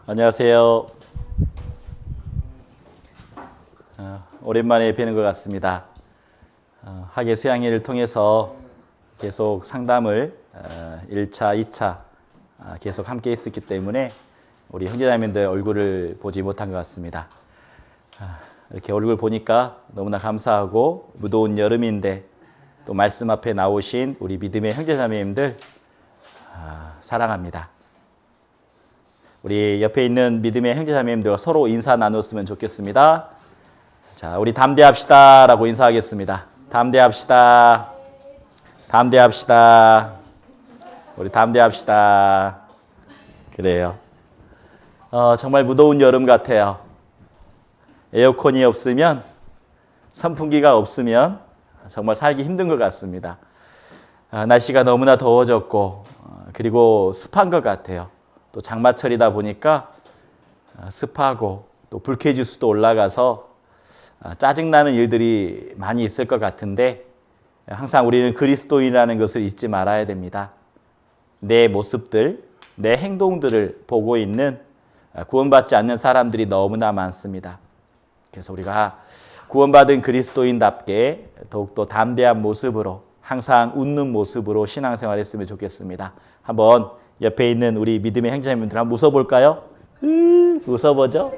안녕하세요. 오랜만에 뵈는 것 같습니다. 학예 수양회를 통해서 계속 상담을 1차, 2차 계속 함께 했었기 때문에 우리 형제자매들 얼굴을 보지 못한 것 같습니다. 이렇게 얼굴 보니까 너무나 감사하고 무더운 여름인데 또 말씀 앞에 나오신 우리 믿음의 형제자매님들 사랑합니다. 우리 옆에 있는 믿음의 형제자매님들과 서로 인사 나눴으면 좋겠습니다. 자, 우리 담대합시다 라고 인사하겠습니다. 담대합시다. 담대합시다. 우리 담대합시다. 그래요. 정말 무더운 여름 같아요. 에어컨이 없으면, 선풍기가 없으면 정말 살기 힘든 것 같습니다. 날씨가 너무나 더워졌고 그리고 습한 것 같아요. 또 장마철이다 보니까 습하고 또 불쾌지수도 올라가서 짜증나는 일들이 많이 있을 것 같은데 항상 우리는 그리스도인이라는 것을 잊지 말아야 됩니다. 내 모습들, 내 행동들을 보고 있는 구원받지 않는 사람들이 너무나 많습니다. 그래서 우리가 구원받은 그리스도인답게 더욱더 담대한 모습으로 항상 웃는 모습으로 신앙생활 했으면 좋겠습니다. 한번 옆에 있는 우리 믿음의 형제자매님들 한번 웃어볼까요? 웃어보죠?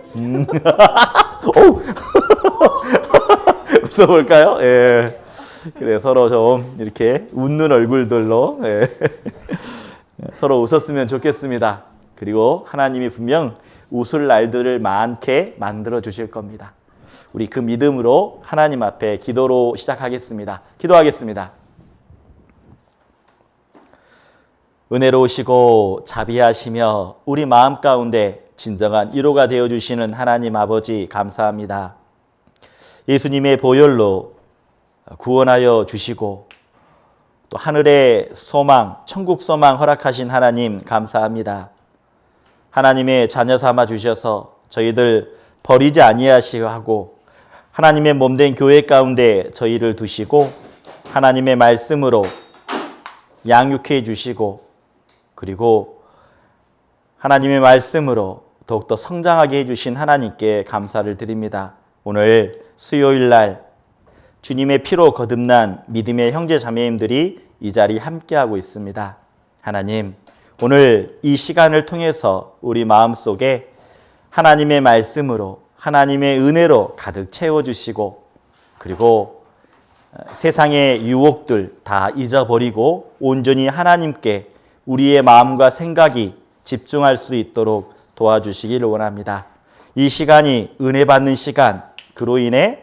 웃어볼까요? 예. 그래, 서로 좀 이렇게 웃는 얼굴들로 서로 웃었으면 좋겠습니다. 그리고 하나님이 분명 웃을 날들을 많게 만들어 주실 겁니다. 우리 그 믿음으로 하나님 앞에 기도로 시작하겠습니다. 기도하겠습니다. 은혜로우시고 자비하시며 우리 마음 가운데 진정한 위로가 되어주시는 하나님 아버지 감사합니다. 예수님의 보혈로 구원하여 주시고 또 하늘의 소망, 천국 소망 허락하신 하나님 감사합니다. 하나님의 자녀 삼아 주셔서 저희들 버리지 아니하시고 하나님의 몸된 교회 가운데 저희를 두시고 하나님의 말씀으로 양육해 주시고 그리고 하나님의 말씀으로 더욱더 성장하게 해주신 하나님께 감사를 드립니다. 오늘 수요일 날 주님의 피로 거듭난 믿음의 형제 자매님들이 이 자리에 함께하고 있습니다. 하나님, 오늘 이 시간을 통해서 우리 마음속에 하나님의 말씀으로 하나님의 은혜로 가득 채워주시고 그리고 세상의 유혹들 다 잊어버리고 온전히 하나님께 우리의 마음과 생각이 집중할 수 있도록 도와주시기를 원합니다. 이 시간이 은혜 받는 시간, 그로 인해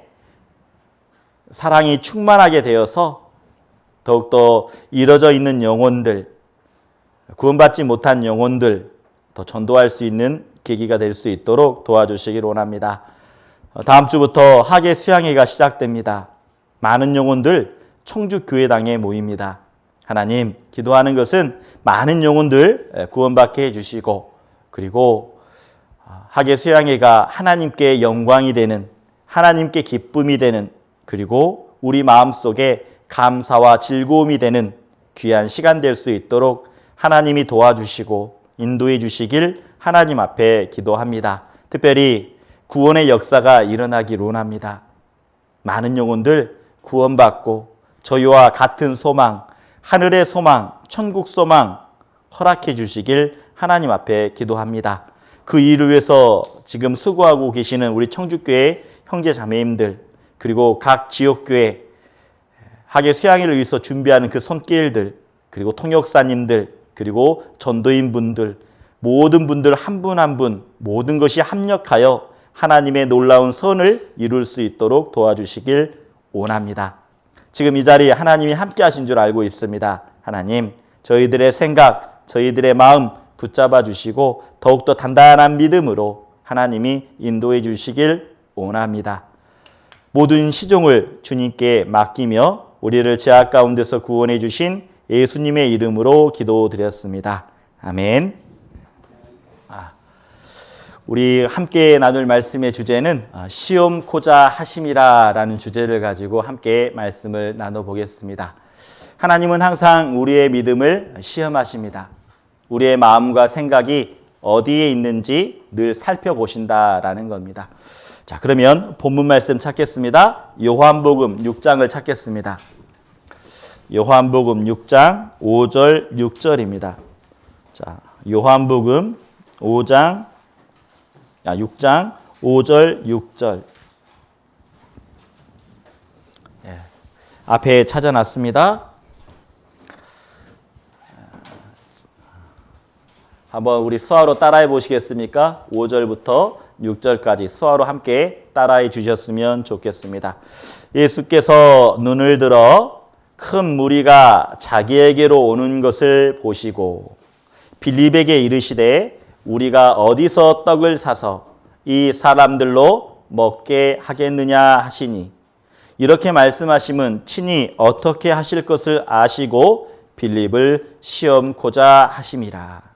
사랑이 충만하게 되어서 더욱더 이뤄져 있는 영혼들, 구원받지 못한 영혼들 더 전도할 수 있는 계기가 될 수 있도록 도와주시기를 원합니다. 다음 주부터 학예 수양회가 시작됩니다. 많은 영혼들 청주교회당에 모입니다. 하나님, 기도하는 것은 많은 영혼들 구원받게 해주시고 그리고 학예 수양회가 하나님께 영광이 되는, 하나님께 기쁨이 되는 그리고 우리 마음속에 감사와 즐거움이 되는 귀한 시간 될 수 있도록 하나님이 도와주시고 인도해 주시길 하나님 앞에 기도합니다. 특별히 구원의 역사가 일어나기를 원합니다. 많은 영혼들 구원받고 저희와 같은 소망, 하늘의 소망, 천국 소망 허락해 주시길 하나님 앞에 기도합니다. 그 일을 위해서 지금 수고하고 계시는 우리 청주교회 형제 자매님들 그리고 각 지역교회 학예 수양회를 위해서 준비하는 그 손길들 그리고 통역사님들 그리고 전도인분들 모든 분들 한 분 한 분 모든 것이 합력하여 하나님의 놀라운 선을 이룰 수 있도록 도와주시길 원합니다. 지금 이 자리에 하나님이 함께 하신 줄 알고 있습니다. 하나님, 저희들의 생각, 저희들의 마음 붙잡아 주시고 더욱더 단단한 믿음으로 하나님이 인도해 주시길 원합니다. 모든 시종을 주님께 맡기며 우리를 죄악 가운데서 구원해 주신 예수님의 이름으로 기도드렸습니다. 아멘. 우리 함께 나눌 말씀의 주제는 시험코자 하심이라 라는 주제를 가지고 함께 말씀을 나눠보겠습니다. 하나님은 항상 우리의 믿음을 시험하십니다. 우리의 마음과 생각이 어디에 있는지 늘 살펴보신다라는 겁니다. 자, 그러면 본문 말씀 찾겠습니다. 요한복음 6장을 찾겠습니다. 요한복음 6장 5절 6절입니다. 자, 요한복음 6장 5절 6절. 예, 앞에 찾아놨습니다. 한번 우리 수화로 따라해 보시겠습니까? 5절부터 6절까지 수화로 함께 따라해 주셨으면 좋겠습니다. 예수께서 눈을 들어 큰 무리가 자기에게로 오는 것을 보시고 빌립에게 이르시되 우리가 어디서 떡을 사서 이 사람들로 먹게 하겠느냐 하시니 이렇게 말씀하심은 친히 어떻게 하실 것을 아시고 빌립을 시험코자 하심이라.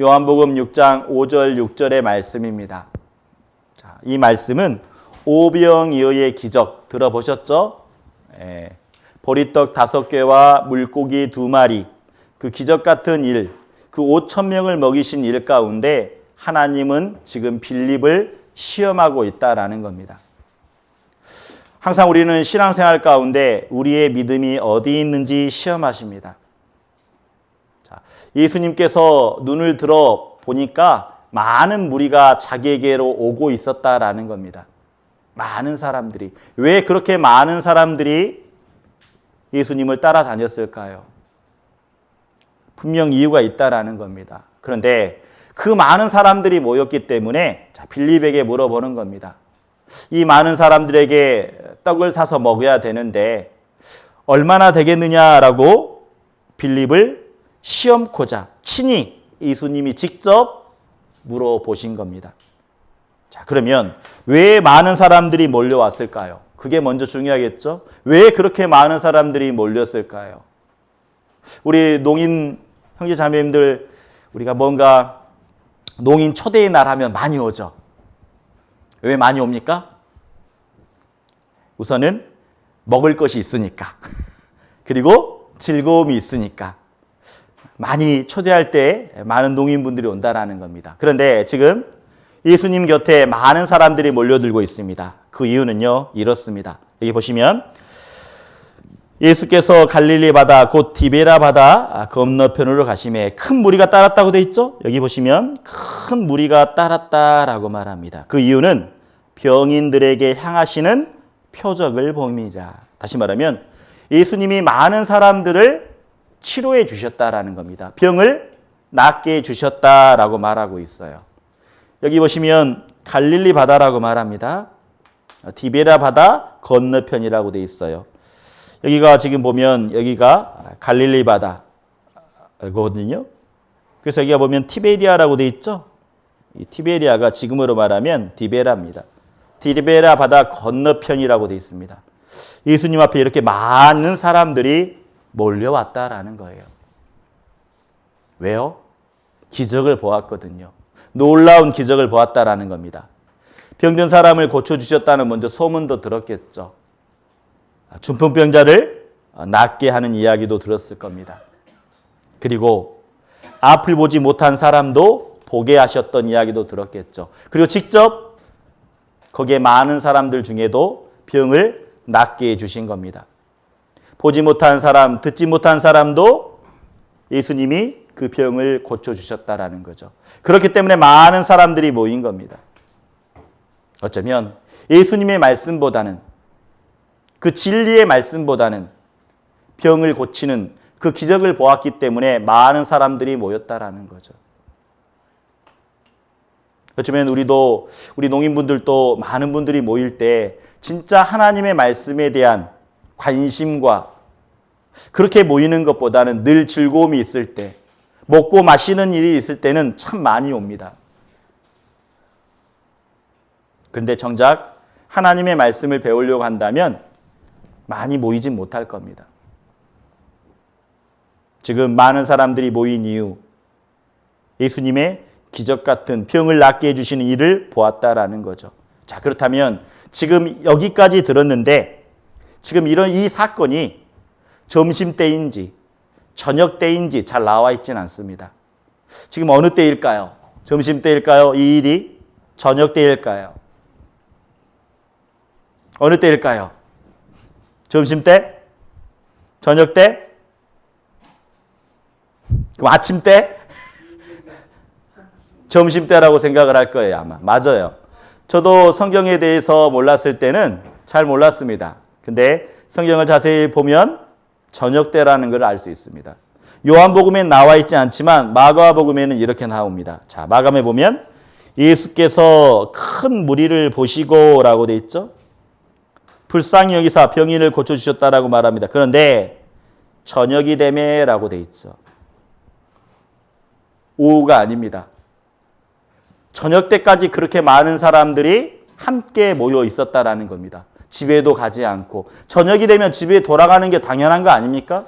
요한복음 6장 5절 6절의 말씀입니다. 자, 이 말씀은 오병이어의 기적 들어보셨죠? 예, 보리떡 5개와 물고기 2마리, 그 기적 같은 일, 그 5,000명을 먹이신 일 가운데 하나님은 지금 빌립을 시험하고 있다라는 겁니다. 항상 우리는 신앙생활 가운데 우리의 믿음이 어디 있는지 시험하십니다. 자, 예수님께서 눈을 들어 보니까 많은 무리가 자기에게로 오고 있었다라는 겁니다. 많은 사람들이. 왜 그렇게 많은 사람들이 예수님을 따라다녔을까요? 분명 이유가 있다라는 겁니다. 그런데 그 많은 사람들이 모였기 때문에 빌립에게 물어보는 겁니다. 이 많은 사람들에게 떡을 사서 먹어야 되는데 얼마나 되겠느냐라고 빌립을 시험코자 친히 예수님이 직접 물어보신 겁니다. 자, 그러면 왜 많은 사람들이 몰려왔을까요? 그게 먼저 중요하겠죠? 왜 그렇게 많은 사람들이 몰렸을까요? 우리 농인 형제 자매님들, 우리가 뭔가 농인 초대의 날 하면 많이 오죠. 왜 많이 옵니까? 우선은 먹을 것이 있으니까. 그리고 즐거움이 있으니까. 많이 초대할 때 많은 농인분들이 온다라는 겁니다. 그런데 지금 예수님 곁에 많은 사람들이 몰려들고 있습니다. 그 이유는요, 이렇습니다. 여기 보시면 예수께서 갈릴리 바다 곧 디베라 바다 건너편으로 가심에 큰 무리가 따랐다고 돼 있죠? 여기 보시면 큰 무리가 따랐다라고 말합니다. 그 이유는 병인들에게 향하시는 표적을 봄이라. 다시 말하면 예수님이 많은 사람들을 치료해 주셨다라는 겁니다. 병을 낫게 해 주셨다라고 말하고 있어요. 여기 보시면 갈릴리 바다라고 말합니다. 디베라 바다 건너편이라고 돼 있어요. 여기가 지금 보면 여기가 갈릴리 바다거든요. 그래서 여기가 보면 티베리아라고 돼 있죠. 이 티베리아가 지금으로 말하면 디베라입니다. 디베라 바다 건너편이라고 돼 있습니다. 예수님 앞에 이렇게 많은 사람들이 몰려왔다라는 거예요. 왜요? 기적을 보았거든요. 놀라운 기적을 보았다라는 겁니다. 병든 사람을 고쳐주셨다는 먼저 소문도 들었겠죠. 중풍병자를 낫게 하는 이야기도 들었을 겁니다. 그리고 앞을 보지 못한 사람도 보게 하셨던 이야기도 들었겠죠. 그리고 직접 거기에 많은 사람들 중에도 병을 낫게 해주신 겁니다. 보지 못한 사람, 듣지 못한 사람도 예수님이 그 병을 고쳐주셨다라는 거죠. 그렇기 때문에 많은 사람들이 모인 겁니다. 어쩌면 예수님의 말씀보다는, 그 진리의 말씀보다는 병을 고치는 그 기적을 보았기 때문에 많은 사람들이 모였다라는 거죠. 어쩌면 우리 농인분들도 많은 분들이 모일 때 진짜 하나님의 말씀에 대한 관심과 그렇게 모이는 것보다는 늘 즐거움이 있을 때, 먹고 마시는 일이 있을 때는 참 많이 옵니다. 그런데 정작 하나님의 말씀을 배우려고 한다면 많이 모이진 못할 겁니다. 지금 많은 사람들이 모인 이유, 예수님의 기적 같은 병을 낫게 해주시는 일을 보았다라는 거죠. 자, 그렇다면 지금 여기까지 들었는데 지금 이 사건이 점심때인지 저녁때인지 잘 나와 있지는 않습니다. 지금 어느 때일까요? 점심때일까요? 이 일이 저녁때일까요? 어느 때일까요? 점심때? 저녁때? 그럼 아침때? 점심때라고 생각을 할 거예요, 아마. 맞아요. 저도 성경에 대해서 몰랐을 때는 잘 몰랐습니다. 근데 성경을 자세히 보면 저녁때라는 걸 알 수 있습니다. 요한복음에 나와 있지 않지만 마가복음에는 이렇게 나옵니다. 자, 마감에 보면 예수께서 큰 무리를 보시고 라고 돼 있죠. 불쌍히 여기사 병인을 고쳐주셨다라고 말합니다. 그런데 저녁이 되매 라고 돼 있죠. 오후가 아닙니다. 저녁 때까지 그렇게 많은 사람들이 함께 모여 있었다라는 겁니다. 집에도 가지 않고. 저녁이 되면 집에 돌아가는 게 당연한 거 아닙니까?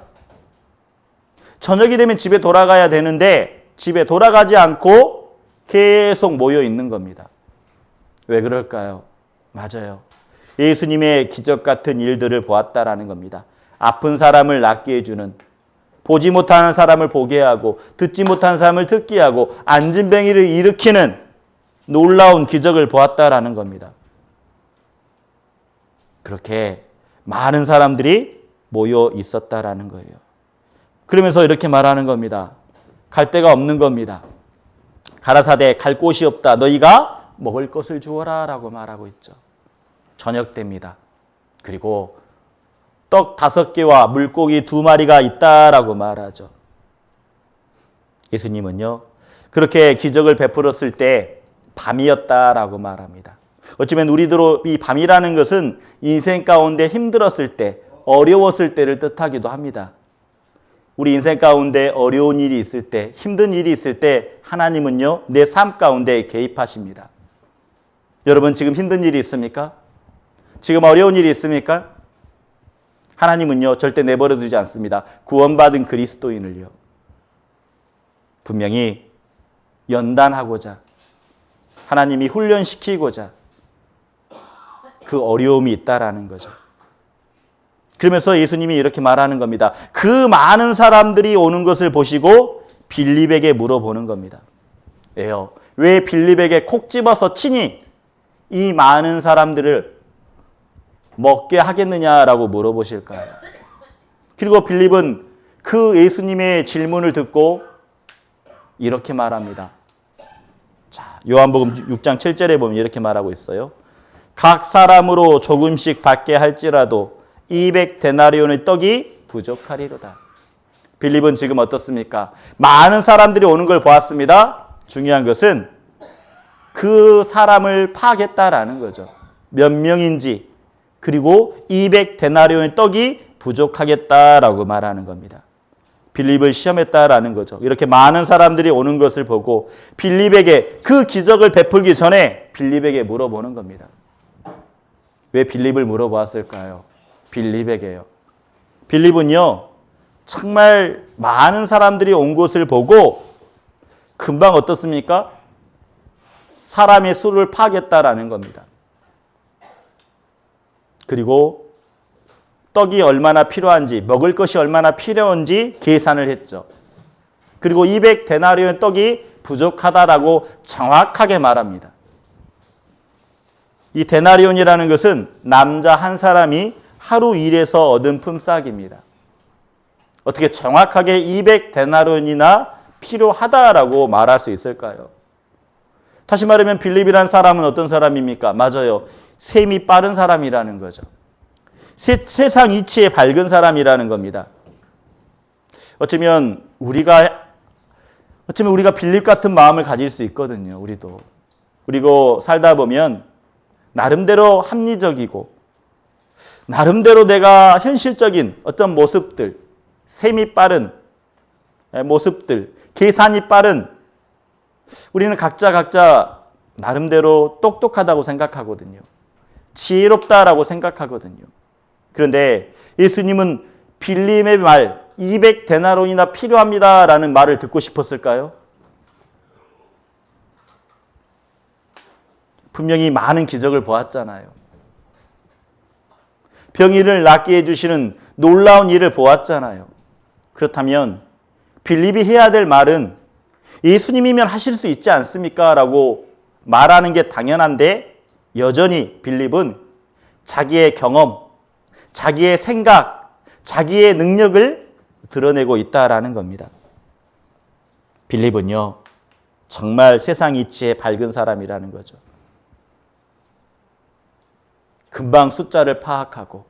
저녁이 되면 집에 돌아가야 되는데 집에 돌아가지 않고 계속 모여 있는 겁니다. 왜 그럴까요? 맞아요. 예수님의 기적 같은 일들을 보았다라는 겁니다. 아픈 사람을 낫게 해주는, 보지 못하는 사람을 보게 하고 듣지 못하는 사람을 듣게 하고 앉은 병이를 일으키는 놀라운 기적을 보았다라는 겁니다. 그렇게 많은 사람들이 모여 있었다라는 거예요. 그러면서 이렇게 말하는 겁니다. 갈 데가 없는 겁니다. 가라사대 갈 곳이 없다. 너희가 먹을 것을 주어라 라고 말하고 있죠. 저녁 때입니다. 그리고 떡 5개와 물고기 2마리가 있다라고 말하죠. 예수님은요, 그렇게 기적을 베풀었을 때 밤이었다라고 말합니다. 어쩌면 우리도 이 밤이라는 것은 인생 가운데 힘들었을 때, 어려웠을 때를 뜻하기도 합니다. 우리 인생 가운데 어려운 일이 있을 때, 힘든 일이 있을 때 하나님은요, 내 삶 가운데 개입하십니다. 여러분 지금 힘든 일이 있습니까? 지금 어려운 일이 있습니까? 하나님은요, 절대 내버려 두지 않습니다. 구원받은 그리스도인을요. 분명히 연단하고자, 하나님이 훈련시키고자 그 어려움이 있다라는 거죠. 그러면서 예수님이 이렇게 말하는 겁니다. 그 많은 사람들이 오는 것을 보시고 빌립에게 물어보는 겁니다. 왜요? 왜 빌립에게 콕 집어서 친히 이 많은 사람들을 먹게 하겠느냐라고 물어보실까요? 그리고 빌립은 그 예수님의 질문을 듣고 이렇게 말합니다. 자, 요한복음 6장 7절에 보면 이렇게 말하고 있어요. 각 사람으로 조금씩 받게 할지라도 200데나리온의 떡이 부족하리로다. 빌립은 지금 어떻습니까? 많은 사람들이 오는 걸 보았습니다. 중요한 것은 그 사람을 파겠다라는 거죠. 몇 명인지, 그리고 200데나리온의 떡이 부족하겠다라고 말하는 겁니다. 빌립을 시험했다라는 거죠. 이렇게 많은 사람들이 오는 것을 보고 빌립에게 그 기적을 베풀기 전에 빌립에게 물어보는 겁니다. 왜 빌립을 물어보았을까요? 빌립에게요. 빌립은요, 정말 많은 사람들이 온 것을 보고 금방 어떻습니까? 사람의 수를 파겠다라는 겁니다. 그리고 떡이 얼마나 필요한지, 먹을 것이 얼마나 필요한지 계산을 했죠. 그리고 200데나리온 떡이 부족하다라고 정확하게 말합니다. 이 데나리온이라는 것은 남자 한 사람이 하루 일해서 얻은 품삯입니다. 어떻게 정확하게 200데나리온이나 필요하다라고 말할 수 있을까요? 다시 말하면 빌립이라는 사람은 어떤 사람입니까? 맞아요. 셈이 빠른 사람이라는 거죠. 세상 이치에 밝은 사람이라는 겁니다. 어쩌면 우리가 빌립 같은 마음을 가질 수 있거든요. 우리도. 그리고 살다 보면 나름대로 합리적이고 나름대로 내가 현실적인 어떤 모습들, 셈이 빠른 모습들, 계산이 빠른, 우리는 각자 나름대로 똑똑하다고 생각하거든요. 지혜롭다라고 생각하거든요. 그런데 예수님은 빌립의 말 200데나리온이나 필요합니다라는 말을 듣고 싶었을까요? 분명히 많은 기적을 보았잖아요. 병인을 낫게 해주시는 놀라운 일을 보았잖아요. 그렇다면 빌립이 해야 될 말은 예수님이면 하실 수 있지 않습니까? 라고 말하는 게 당연한데 여전히 빌립은 자기의 경험, 자기의 생각, 자기의 능력을 드러내고 있다라는 겁니다. 빌립은요, 정말 세상 이치에 밝은 사람이라는 거죠. 금방 숫자를 파악하고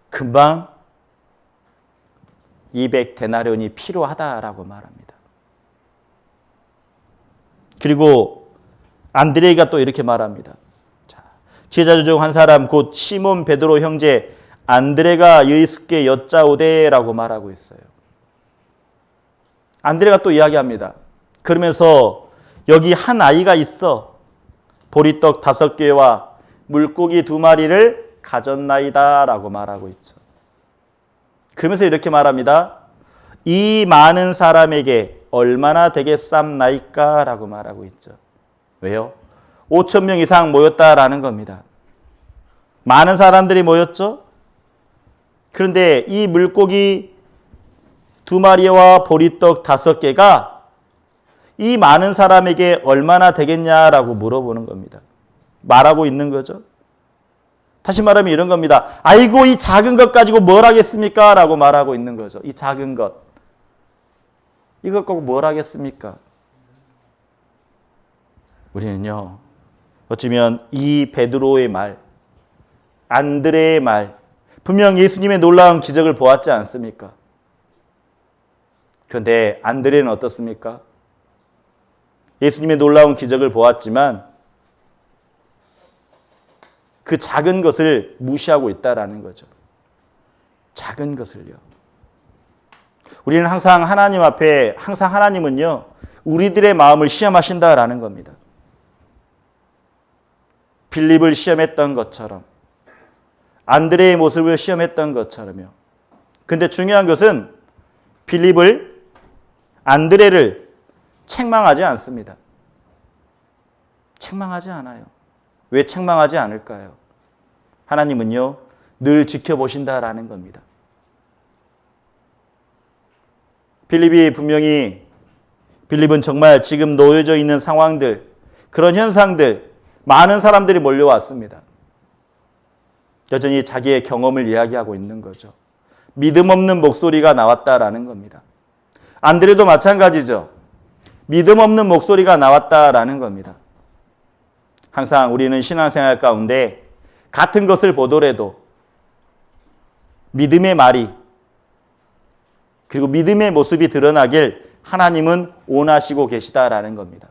금방 200데나리온이 필요하다라고 말합니다. 그리고 안드레가 또 이렇게 말합니다. 자, 제자 중 한 사람 곧 시몬 베드로 형제 안드레가 예수께 여짜오되라고 말하고 있어요. 안드레가 또 이야기합니다. 그러면서 여기 한 아이가 있어 보리떡 5개와 물고기 2마리를 가졌나이다 라고 말하고 있죠. 그러면서 이렇게 말합니다. 이 많은 사람에게 얼마나 되겠삼나이까 라고 말하고 있죠. 왜요? 5,000명 이상 모였다라는 겁니다. 많은 사람들이 모였죠. 그런데 이 물고기 2마리와 보리떡 5개가 이 많은 사람에게 얼마나 되겠냐라고 물어보는 겁니다. 말하고 있는 거죠. 다시 말하면 이런 겁니다. 아이고 이 작은 것 가지고 뭘 하겠습니까? 라고 말하고 있는 거죠. 이 작은 것. 이것 갖고 뭘 하겠습니까? 우리는요. 어쩌면 이 베드로의 말, 안드레의 말, 분명 예수님의 놀라운 기적을 보았지 않습니까? 그런데 안드레는 어떻습니까? 예수님의 놀라운 기적을 보았지만 그 작은 것을 무시하고 있다라는 거죠. 작은 것을요. 우리는 항상 하나님 앞에 항상 하나님은요. 우리들의 마음을 시험하신다라는 겁니다. 빌립을 시험했던 것처럼 안드레의 모습을 시험했던 것처럼요. 근데 중요한 것은 빌립을 안드레를 책망하지 않습니다. 책망하지 않아요. 왜 책망하지 않을까요? 하나님은요, 늘 지켜보신다라는 겁니다. 빌립은 정말 지금 놓여져 있는 상황들, 그런 현상들, 많은 사람들이 몰려왔습니다. 여전히 자기의 경험을 이야기하고 있는 거죠. 믿음 없는 목소리가 나왔다라는 겁니다. 안드레도 마찬가지죠. 믿음 없는 목소리가 나왔다라는 겁니다. 항상 우리는 신앙생활 가운데 같은 것을 보더라도 믿음의 말이 그리고 믿음의 모습이 드러나길 하나님은 원하시고 계시다라는 겁니다.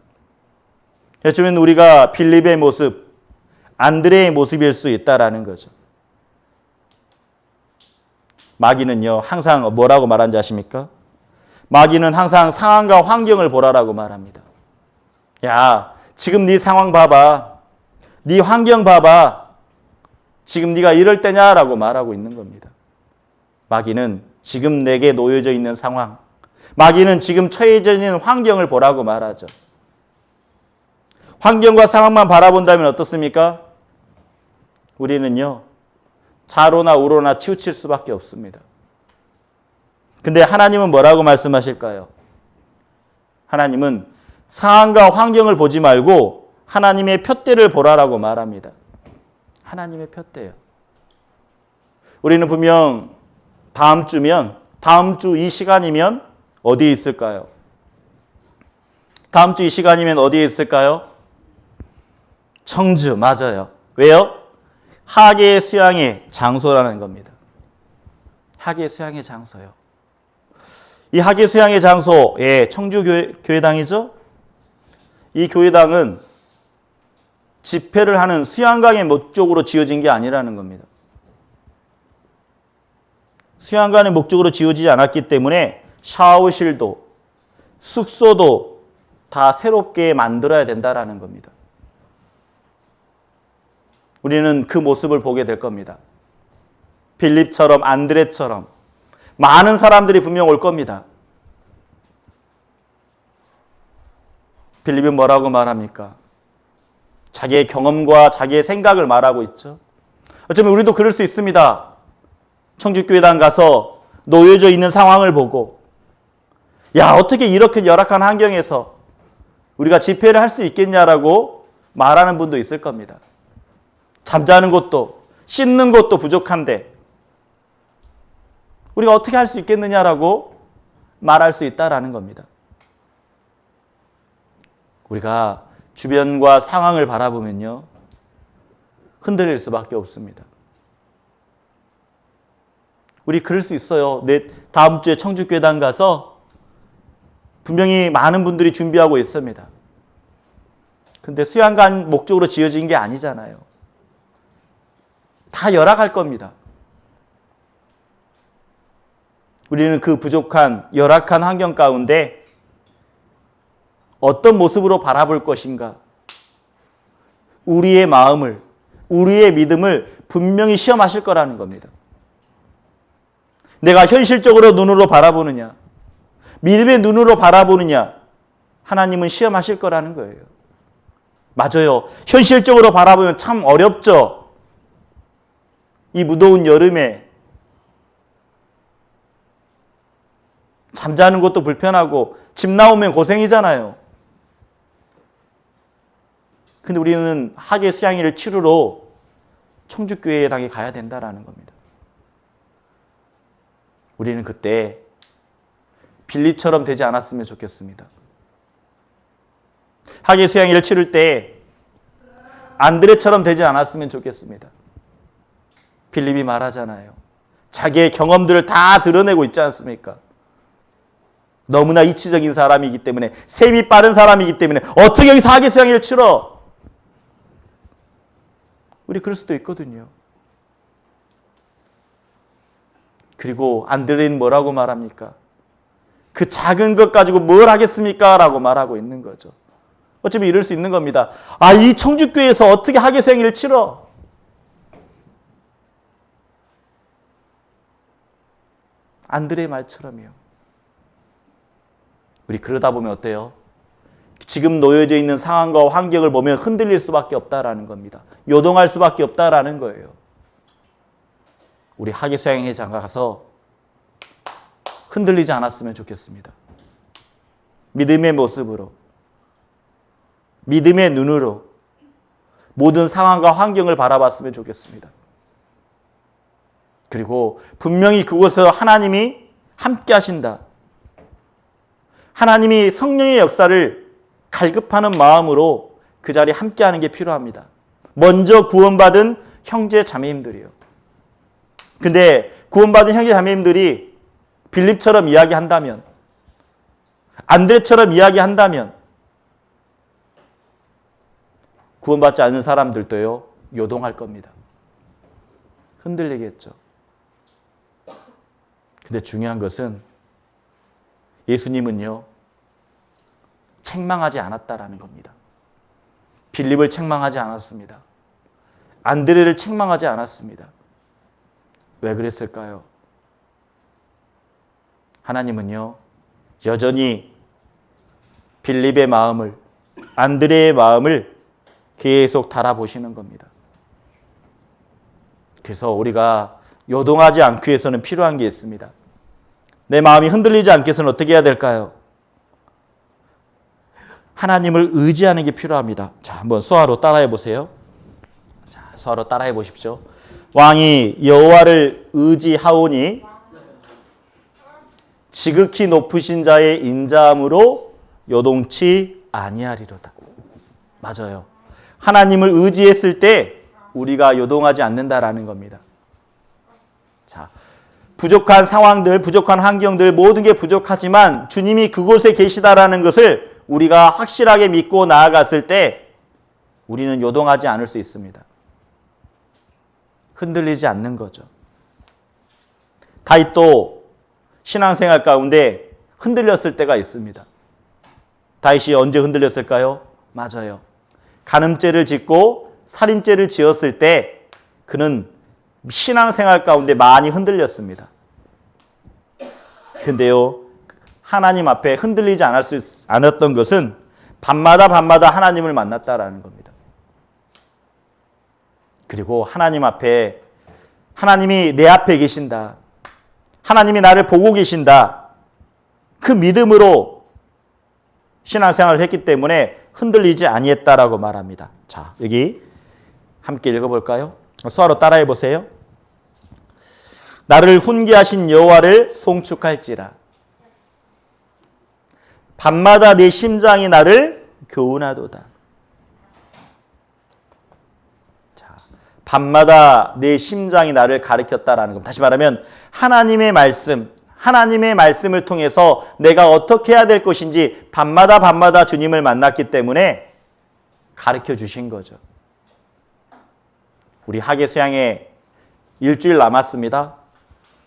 어쩌면 우리가 빌립의 모습, 안드레의 모습일 수 있다라는 거죠. 마귀는요, 항상 뭐라고 말하는지 아십니까? 마귀는 항상 상황과 환경을 보라라고 말합니다. 야, 지금 네 상황 봐봐. 네 환경 봐봐. 지금 네가 이럴 때냐라고 말하고 있는 겁니다. 마귀는 지금 내게 놓여져 있는 상황, 마귀는 지금 처해져 있는 환경을 보라고 말하죠. 환경과 상황만 바라본다면 어떻습니까? 우리는요, 좌로나 우로나 치우칠 수밖에 없습니다. 근데 하나님은 뭐라고 말씀하실까요? 하나님은 상황과 환경을 보지 말고 하나님의 푯대를 보라라고 말합니다. 하나님의 푯대요. 우리는 분명 다음 주 이 시간이면 어디에 있을까요? 다음 주 이 시간이면 어디에 있을까요? 청주, 맞아요. 왜요? 하계 수양의 장소라는 겁니다. 하계 수양의 장소요. 이 하계 수양의 장소, 청주 교회당이죠? 이 교회당은 집회를 하는 수양강의 목적으로 지어진 게 아니라는 겁니다. 수양강의 목적으로 지어지지 않았기 때문에 샤워실도 숙소도 다 새롭게 만들어야 된다라는 겁니다. 우리는 그 모습을 보게 될 겁니다. 빌립처럼 안드레처럼 많은 사람들이 분명 올 겁니다. 빌립은 뭐라고 말합니까? 자기의 경험과 자기의 생각을 말하고 있죠. 어쩌면 우리도 그럴 수 있습니다. 청주교회당 가서 놓여져 있는 상황을 보고 야, 어떻게 이렇게 열악한 환경에서 우리가 집회를 할 수 있겠냐라고 말하는 분도 있을 겁니다. 잠자는 것도 씻는 것도 부족한데 우리가 어떻게 할 수 있겠느냐라고 말할 수 있다라는 겁니다. 우리가 주변과 상황을 바라보면요, 흔들릴 수밖에 없습니다. 우리 그럴 수 있어요. 내 다음 주에 청주교회당 가서 분명히 많은 분들이 준비하고 있습니다. 근데 수양관 목적으로 지어진 게 아니잖아요. 다 열악할 겁니다. 우리는 그 부족한 열악한 환경 가운데 어떤 모습으로 바라볼 것인가? 우리의 마음을, 우리의 믿음을 분명히 시험하실 거라는 겁니다. 내가 현실적으로 눈으로 바라보느냐, 믿음의 눈으로 바라보느냐, 하나님은 시험하실 거라는 거예요. 맞아요. 현실적으로 바라보면 참 어렵죠. 이 무더운 여름에 잠자는 것도 불편하고 집 나오면 고생이잖아요. 근데 우리는 학예 수양일을 치르러 청주교회에 당에 가야 된다라는 겁니다. 우리는 그때 빌립처럼 되지 않았으면 좋겠습니다. 학예 수양일을 치를 때 안드레처럼 되지 않았으면 좋겠습니다. 빌립이 말하잖아요. 자기의 경험들을 다 드러내고 있지 않습니까? 너무나 이치적인 사람이기 때문에, 셈이 빠른 사람이기 때문에 어떻게 여기서 학예 수양일을 치러? 우리 그럴 수도 있거든요. 그리고 안드레는 뭐라고 말합니까? 그 작은 것 가지고 뭘 하겠습니까? 라고 말하고 있는 거죠. 어쩌면 이럴 수 있는 겁니다. 아, 이 청주교회에서 어떻게 학예 수양일을 치러? 안드레의 말처럼요. 우리 그러다 보면 어때요? 지금 놓여져 있는 상황과 환경을 보면 흔들릴 수밖에 없다라는 겁니다. 요동할 수밖에 없다라는 거예요. 우리 학예 수양회장 가서 흔들리지 않았으면 좋겠습니다. 믿음의 모습으로, 믿음의 눈으로 모든 상황과 환경을 바라봤으면 좋겠습니다. 그리고 분명히 그곳에서 하나님이 함께 하신다. 하나님이 성령의 역사를 갈급하는 마음으로 그 자리에 함께 하는 게 필요합니다. 먼저 구원받은 형제 자매님들이요. 근데 구원받은 형제 자매님들이 빌립처럼 이야기한다면, 안드레처럼 이야기한다면 구원받지 않는 사람들도요, 요동할 겁니다. 흔들리겠죠. 근데 중요한 것은 예수님은요, 책망하지 않았다라는 겁니다. 빌립을 책망하지 않았습니다. 안드레를 책망하지 않았습니다. 왜 그랬을까요? 하나님은요, 여전히 빌립의 마음을, 안드레의 마음을 계속 달아보시는 겁니다. 그래서 우리가 요동하지 않기 위해서는 필요한 게 있습니다. 내 마음이 흔들리지 않기 위해서는 어떻게 해야 될까요? 하나님을 의지하는 게 필요합니다. 자, 한번 수화로 따라해 보세요. 자, 수화로 따라해 보십시오. 왕이 여호와를 의지하오니 지극히 높으신 자의 인자함으로 요동치 아니하리로다. 맞아요. 하나님을 의지했을 때 우리가 요동하지 않는다라는 겁니다. 자, 부족한 상황들, 부족한 환경들, 모든 게 부족하지만 주님이 그곳에 계시다라는 것을 우리가 확실하게 믿고 나아갔을 때 우리는 요동하지 않을 수 있습니다. 흔들리지 않는 거죠. 다윗도 신앙생활 가운데 흔들렸을 때가 있습니다. 다윗이 언제 흔들렸을까요? 맞아요. 간음죄를 짓고 살인죄를 지었을 때 그는 신앙생활 가운데 많이 흔들렸습니다. 근데요, 하나님 앞에 흔들리지 않았던 것은 밤마다 하나님을 만났다라는 겁니다. 그리고 하나님 앞에, 하나님이 내 앞에 계신다. 하나님이 나를 보고 계신다. 그 믿음으로 신앙생활을 했기 때문에 흔들리지 아니했다라고 말합니다. 자, 여기 함께 읽어볼까요? 수화로 따라해 보세요. 나를 훈계하신 여호와를 송축할지라. 밤마다 내 심장이 나를 교훈하도다. 자, 밤마다 내 심장이 나를 가르쳤다라는 것. 다시 말하면 하나님의 말씀을 통해서 내가 어떻게 해야 될 것인지 밤마다 주님을 만났기 때문에 가르쳐 주신 거죠. 우리 하계 수양에 일주일 남았습니다.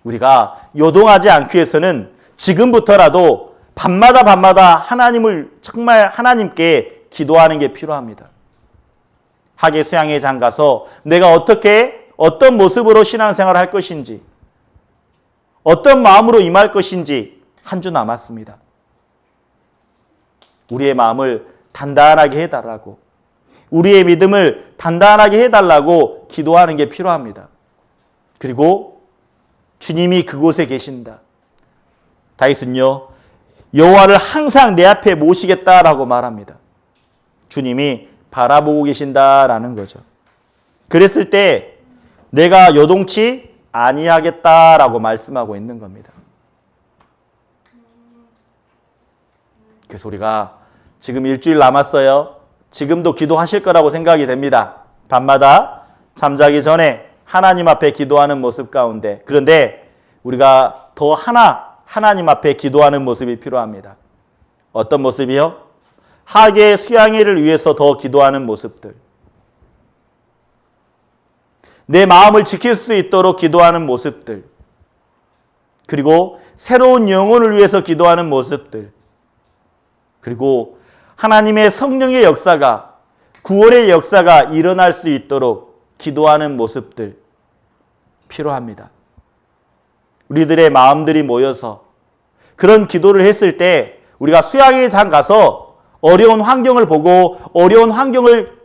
우리가 요동하지 않기 위해서는 지금부터라도 밤마다 하나님을 정말 하나님께 기도하는 게 필요합니다. 하계 수양회 장 가서 내가 어떤 모습으로 신앙생활을 할 것인지, 어떤 마음으로 임할 것인지 한 주 남았습니다. 우리의 마음을 단단하게 해달라고, 우리의 믿음을 단단하게 해달라고 기도하는 게 필요합니다. 그리고 주님이 그곳에 계신다. 다윗은요, 여호와를 항상 내 앞에 모시겠다라고 말합니다. 주님이 바라보고 계신다라는 거죠. 그랬을 때 내가 요동치 아니하겠다라고 말씀하고 있는 겁니다. 그래서 우리가 지금 일주일 남았어요. 지금도 기도하실 거라고 생각이 됩니다. 밤마다 잠자기 전에 하나님 앞에 기도하는 모습 가운데. 그런데 우리가 더 하나님 앞에 기도하는 모습이 필요합니다. 어떤 모습이요? 하계 수양회를 위해서 더 기도하는 모습들. 내 마음을 지킬 수 있도록 기도하는 모습들. 그리고 새로운 영혼을 위해서 기도하는 모습들. 그리고 하나님의 성령의 역사가, 구원의 역사가 일어날 수 있도록 기도하는 모습들 필요합니다. 우리들의 마음들이 모여서 그런 기도를 했을 때 우리가 수양회 장 가서 어려운 환경을 보고 어려운 환경을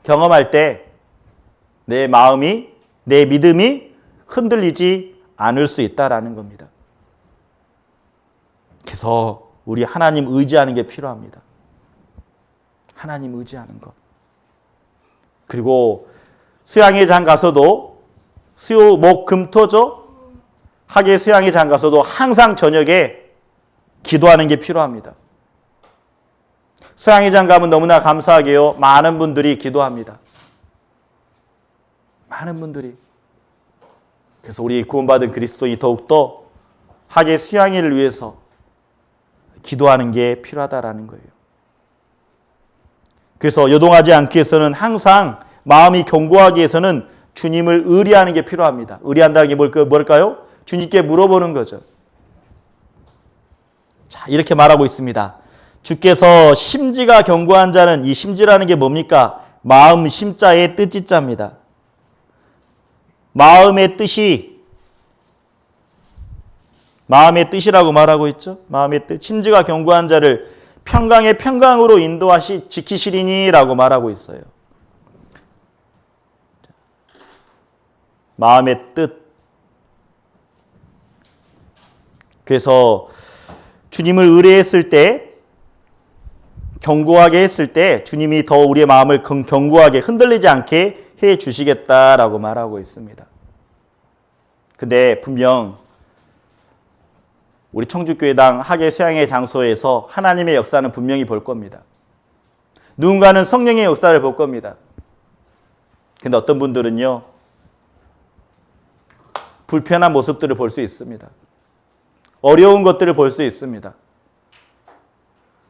경험할 때 내 마음이, 내 믿음이 흔들리지 않을 수 있다라는 겁니다. 그래서 우리 하나님 의지하는 게 필요합니다. 하나님 의지하는 것. 그리고 수양회 장 가서도 수요, 목, 금, 토죠? 하계 수양회 장 가서도 항상 저녁에 기도하는 게 필요합니다. 수양회 장 가면 너무나 감사하게요. 많은 분들이 기도합니다. 많은 분들이. 그래서 우리 구원받은 그리스도인이 더욱더 하계 수양회를 위해서 기도하는 게 필요하다라는 거예요. 그래서 요동하지 않기 위해서는 항상 마음이 견고하기 위해서는 주님을 의뢰하는 게 필요합니다. 의뢰한다는 게 뭘까요? 주님께 물어보는 거죠. 자, 이렇게 말하고 있습니다. 주께서 심지가 견고한 자는, 이 심지라는 게 뭡니까? 마음 심자의 뜻지자입니다. 마음의 뜻이라고 말하고 있죠. 마음의 뜻. 심지가 견고한 자를 평강의 평강으로 지키시리니라고 말하고 있어요. 마음의 뜻. 그래서 주님을 의뢰했을 때, 견고하게 했을 때 주님이 더 우리의 마음을 견고하게 흔들리지 않게 해 주시겠다라고 말하고 있습니다. 근데 분명 우리 청주교회당 하계 수양회 장소에서 하나님의 역사는 분명히 볼 겁니다. 누군가는 성령의 역사를 볼 겁니다. 근데 어떤 분들은요, 불편한 모습들을 볼 수 있습니다. 어려운 것들을 볼 수 있습니다.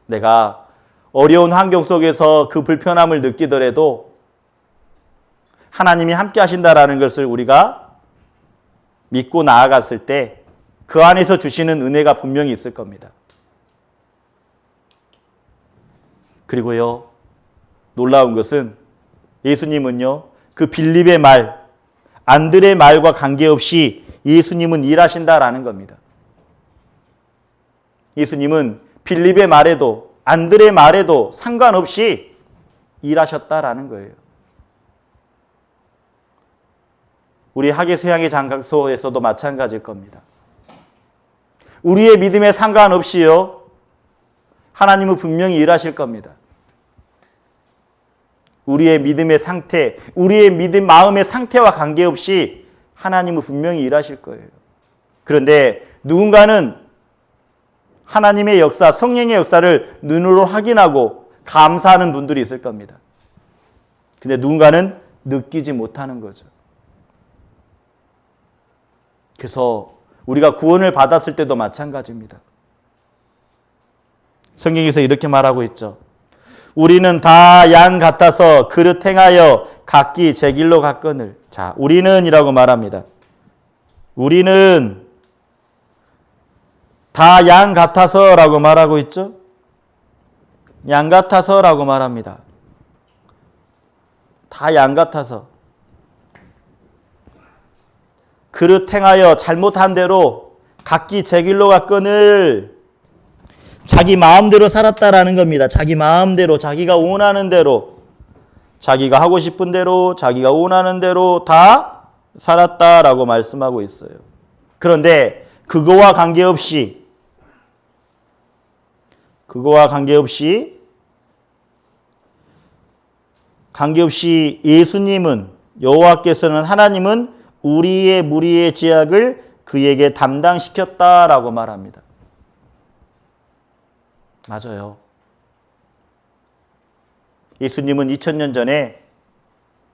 내가 어려운 환경 속에서 그 불편함을 느끼더라도 하나님이 함께 하신다라는 것을 우리가 믿고 나아갔을 때 그 안에서 주시는 은혜가 분명히 있을 겁니다. 그리고요, 놀라운 것은 예수님은요, 그 빌립의 말, 안드레의 말과 관계없이 예수님은 일하신다라는 겁니다. 예수님은 빌립의 말에도 안드레의 말에도 상관없이 일하셨다라는 거예요. 우리 하계 수양회 장소에서도 마찬가지일 겁니다. 우리의 믿음에 상관없이요, 하나님은 분명히 일하실 겁니다. 우리의 믿음의 상태, 우리의 믿음, 마음의 상태와 관계없이 하나님은 분명히 일하실 거예요. 그런데 누군가는 하나님의 역사, 성령의 역사를 눈으로 확인하고 감사하는 분들이 있을 겁니다. 근데 누군가는 느끼지 못하는 거죠. 그래서 우리가 구원을 받았을 때도 마찬가지입니다. 성경에서 이렇게 말하고 있죠. 우리는 다 양 같아서 그릇 행하여 각기 제 길로 갔거늘. 자, 우리는 이라고 말합니다. 우리는 다 양 같아서 라고 말하고 있죠. 양 같아서 라고 말합니다. 다 양 같아서. 그릇 행하여 잘못한 대로 각기 제 길로 갔거늘. 자기 마음대로 살았다라는 겁니다. 자기 마음대로, 자기가 원하는 대로, 자기가 하고 싶은 대로, 자기가 원하는 대로 다 살았다라고 말씀하고 있어요. 그런데 그거와 관계없이 예수님은, 여호와께서는, 하나님은 우리의 무리의 죄악을 그에게 담당시켰다라고 말합니다. 맞아요. 예수님은 2000년 전에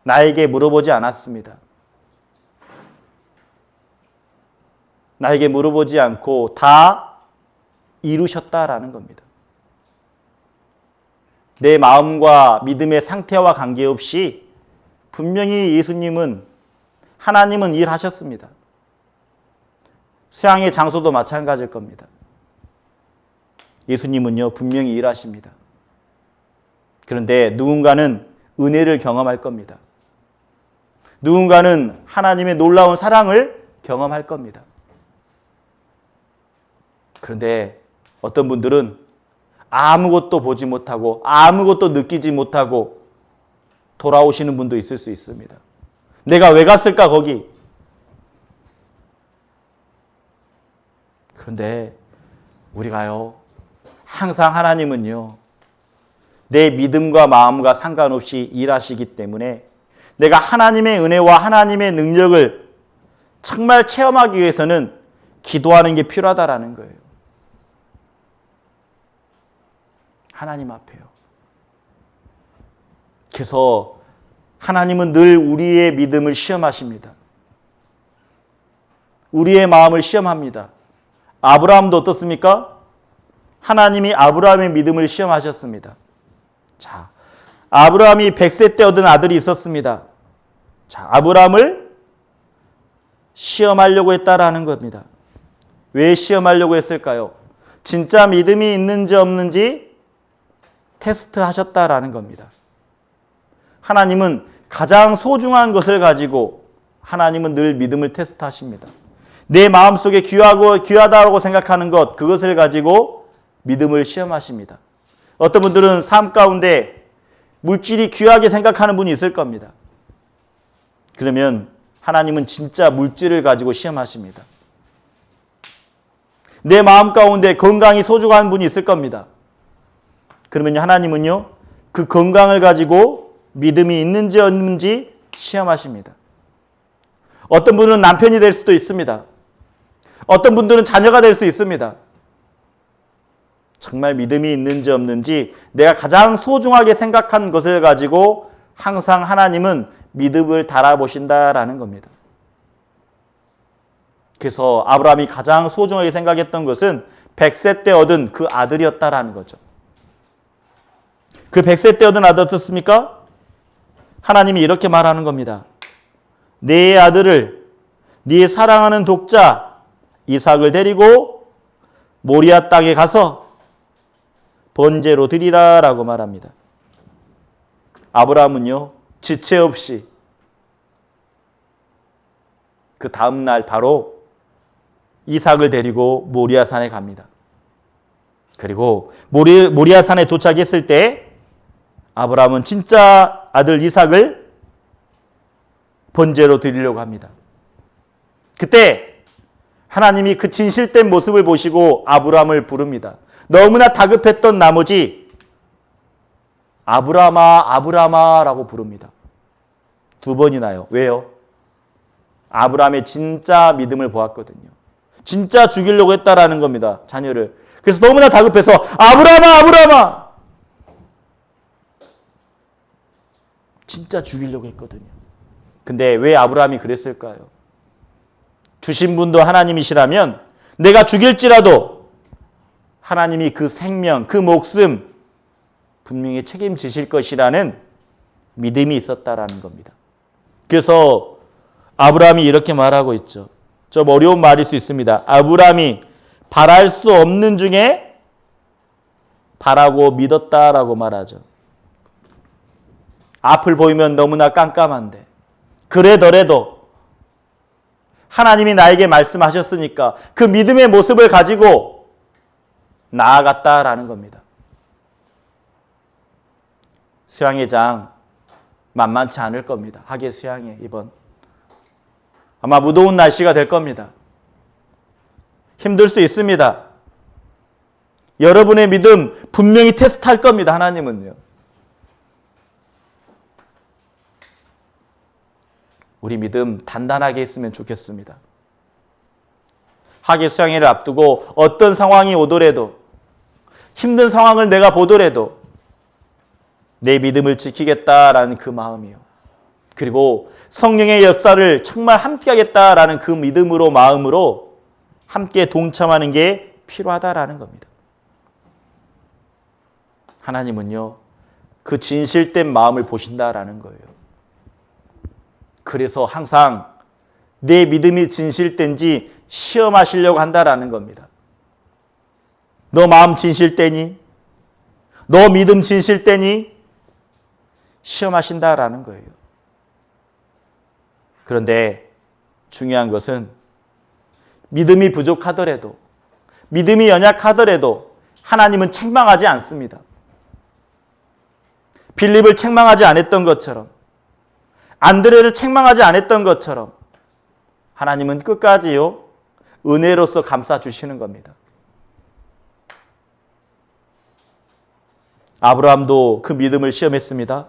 나에게 물어보지 않았습니다. 나에게 물어보지 않고 다 이루셨다라는 겁니다. 내 마음과 믿음의 상태와 관계없이 분명히 예수님은, 하나님은 일하셨습니다. 수양의 장소도 마찬가지일 겁니다. 예수님은요, 분명히 일하십니다. 그런데 누군가는 은혜를 경험할 겁니다. 누군가는 하나님의 놀라운 사랑을 경험할 겁니다. 그런데 어떤 분들은 아무것도 보지 못하고 아무것도 느끼지 못하고 돌아오시는 분도 있을 수 있습니다. 내가 왜 갔을까 거기? 그런데 우리가요, 항상 하나님은요, 내 믿음과 마음과 상관없이 일하시기 때문에 내가 하나님의 은혜와 하나님의 능력을 정말 체험하기 위해서는 기도하는 게 필요하다라는 거예요. 하나님 앞에요. 그래서 하나님은 늘 우리의 믿음을 시험하십니다. 우리의 마음을 시험합니다. 아브라함도 어떻습니까? 하나님이 아브라함의 믿음을 시험하셨습니다. 자, 아브라함이 100세 때 얻은 아들이 있었습니다. 자, 아브라함을 시험하려고 했다라는 겁니다. 왜 시험하려고 했을까요? 진짜 믿음이 있는지 없는지 테스트하셨다라는 겁니다. 하나님은 가장 소중한 것을 가지고 하나님은 늘 믿음을 테스트하십니다. 내 마음속에 귀하다고 생각하는 것, 그것을 가지고 믿음을 시험하십니다. 어떤 분들은 삶 가운데 물질이 귀하게 생각하는 분이 있을 겁니다. 그러면 하나님은 진짜 물질을 가지고 시험하십니다. 내 마음 가운데 건강이 소중한 분이 있을 겁니다. 그러면 하나님은요, 그 건강을 가지고 믿음이 있는지 없는지 시험하십니다. 어떤 분은 남편이 될 수도 있습니다. 어떤 분들은 자녀가 될 수 있습니다. 정말 믿음이 있는지 없는지 내가 가장 소중하게 생각한 것을 가지고 항상 하나님은 믿음을 달아보신다라는 겁니다. 그래서 아브라함이 가장 소중하게 생각했던 것은 100세 때 얻은 그 아들이었다라는 거죠. 그 100세 때 얻은 아들 어떻습니까? 하나님이 이렇게 말하는 겁니다. 내 아들을, 네 사랑하는 독자 이삭을 데리고 모리아 땅에 가서 번제로 드리라 라고 말합니다. 아브라함은요, 지체 없이 그 다음날 바로 이삭을 데리고 모리아 산에 갑니다. 그리고 모리아 산에 도착했을 때 아브라함은 진짜 아들 이삭을 번제로 드리려고 합니다. 그때 하나님이 그 진실된 모습을 보시고 아브라함을 부릅니다. 너무나 다급했던 나머지 아브라함아, 아브라함아라고 부릅니다. 두 번이나요. 왜요? 아브라함의 진짜 믿음을 보았거든요. 진짜 죽이려고 했다라는 겁니다. 자녀를. 그래서 너무나 다급해서 아브라함아, 아브라함아. 진짜 죽이려고 했거든요. 근데 왜 아브라함이 그랬을까요? 주신 분도 하나님이시라면 내가 죽일지라도 하나님이 그 생명, 그 목숨 분명히 책임지실 것이라는 믿음이 있었다라는 겁니다. 그래서 아브라함이 이렇게 말하고 있죠. 좀 어려운 말일 수 있습니다. 아브라함이 바랄 수 없는 중에 바라고 믿었다라고 말하죠. 앞을 보이면 너무나 깜깜한데 그래더라도 하나님이 나에게 말씀하셨으니까 그 믿음의 모습을 가지고 나아갔다라는 겁니다. 수양회 장 만만치 않을 겁니다. 하계 수양회 이번. 아마 무더운 날씨가 될 겁니다. 힘들 수 있습니다. 여러분의 믿음 분명히 테스트할 겁니다. 하나님은요. 우리 믿음 단단하게 있으면 좋겠습니다. 하계 수양회를 앞두고 어떤 상황이 오더라도 힘든 상황을 내가 보더라도 내 믿음을 지키겠다라는 그 마음이요. 그리고 성령의 역사를 정말 함께 하겠다라는 그 믿음으로 마음으로 함께 동참하는 게 필요하다라는 겁니다. 하나님은요. 그 진실된 마음을 보신다라는 거예요. 그래서 항상 내 믿음이 진실된지 시험하시려고 한다라는 겁니다. 너 마음 진실되니? 너 믿음 진실되니? 시험하신다라는 거예요. 그런데 중요한 것은 믿음이 부족하더라도, 믿음이 연약하더라도 하나님은 책망하지 않습니다. 빌립을 책망하지 않았던 것처럼, 안드레를 책망하지 않았던 것처럼 하나님은 끝까지요 은혜로서 감싸 주시는 겁니다. 아브라함도 그 믿음을 시험했습니다.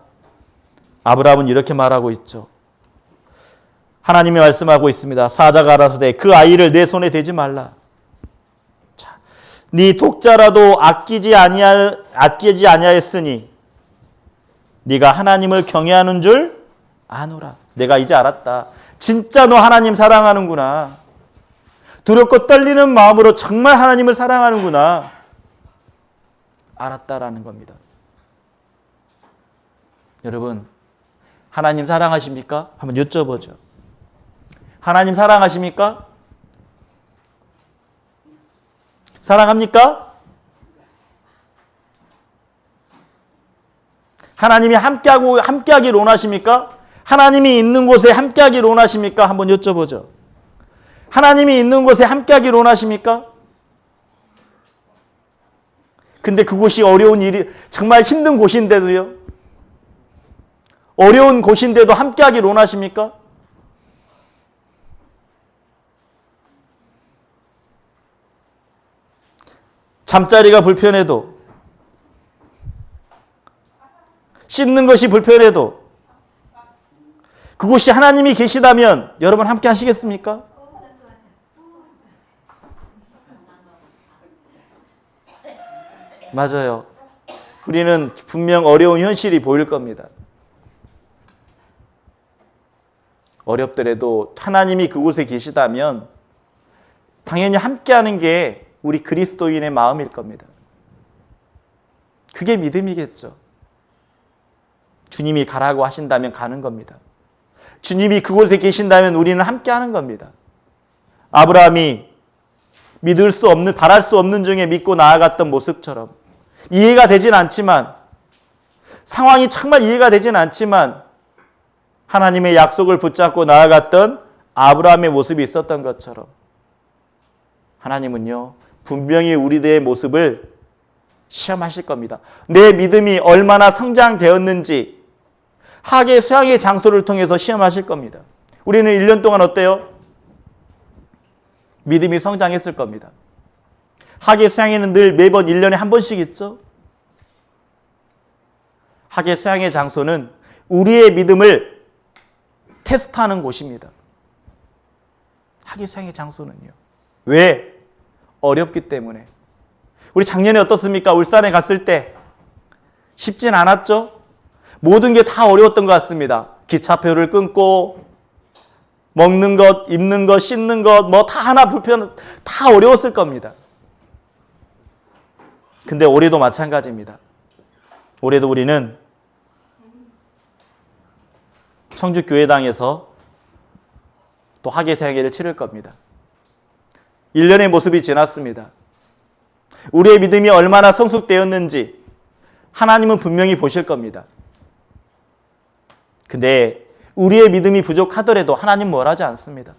아브라함은 이렇게 말하고 있죠. 하나님이 말씀하고 있습니다. 사자가 가라사대 그 아이를 내 손에 대지 말라. 자, 네 독자라도 아끼지 아니하였으니 네가 하나님을 경외하는 줄 아노라. 내가 이제 알았다. 진짜 너 하나님 사랑하는구나. 두렵고 떨리는 마음으로 정말 하나님을 사랑하는구나. 알았다라는 겁니다. 여러분, 하나님 사랑하십니까? 한번 여쭤보죠. 하나님 사랑하십니까? 사랑합니까? 하나님이 함께하기를 원하십니까? 하나님이 있는 곳에 함께하기를 원하십니까? 한번 여쭤보죠. 하나님이 있는 곳에 함께하기를 원하십니까? 근데 그곳이 어려운 일이 정말 힘든 곳인데도요. 어려운 곳인데도 함께하기를 원하십니까? 잠자리가 불편해도, 씻는 것이 불편해도 그곳이 하나님이 계시다면 여러분 함께 하시겠습니까? 맞아요. 우리는 분명 어려운 현실이 보일 겁니다. 어렵더라도 하나님이 그곳에 계시다면 당연히 함께하는 게 우리 그리스도인의 마음일 겁니다. 그게 믿음이겠죠. 주님이 가라고 하신다면 가는 겁니다. 주님이 그곳에 계신다면 우리는 함께하는 겁니다. 아브라함이 믿을 수 없는, 바랄 수 없는 중에 믿고 나아갔던 모습처럼 이해가 되진 않지만, 상황이 정말 이해가 되진 않지만 하나님의 약속을 붙잡고 나아갔던 아브라함의 모습이 있었던 것처럼 하나님은요 분명히 우리들의 모습을 시험하실 겁니다. 내 믿음이 얼마나 성장되었는지 하계 수양의 장소를 통해서 시험하실 겁니다. 우리는 1년 동안 어때요? 믿음이 성장했을 겁니다. 학예 수양회는 늘 매번 1년에 한 번씩 있죠. 학예 수양회 장소는 우리의 믿음을 테스트하는 곳입니다. 학예 수양회 장소는요. 왜? 어렵기 때문에. 우리 작년에 어떻습니까? 울산에 갔을 때 쉽진 않았죠? 모든 게 다 어려웠던 것 같습니다. 기차표를 끊고 먹는 것, 입는 것, 씻는 것, 뭐 다 하나 불편, 다 어려웠을 겁니다. 근데 올해도 마찬가지입니다. 올해도 우리는 청주교회당에서 또 학예수양회를 치를 겁니다. 1년의 모습이 지났습니다. 우리의 믿음이 얼마나 성숙되었는지 하나님은 분명히 보실 겁니다. 근데 우리의 믿음이 부족하더라도 하나님 뭘 하지 않습니다.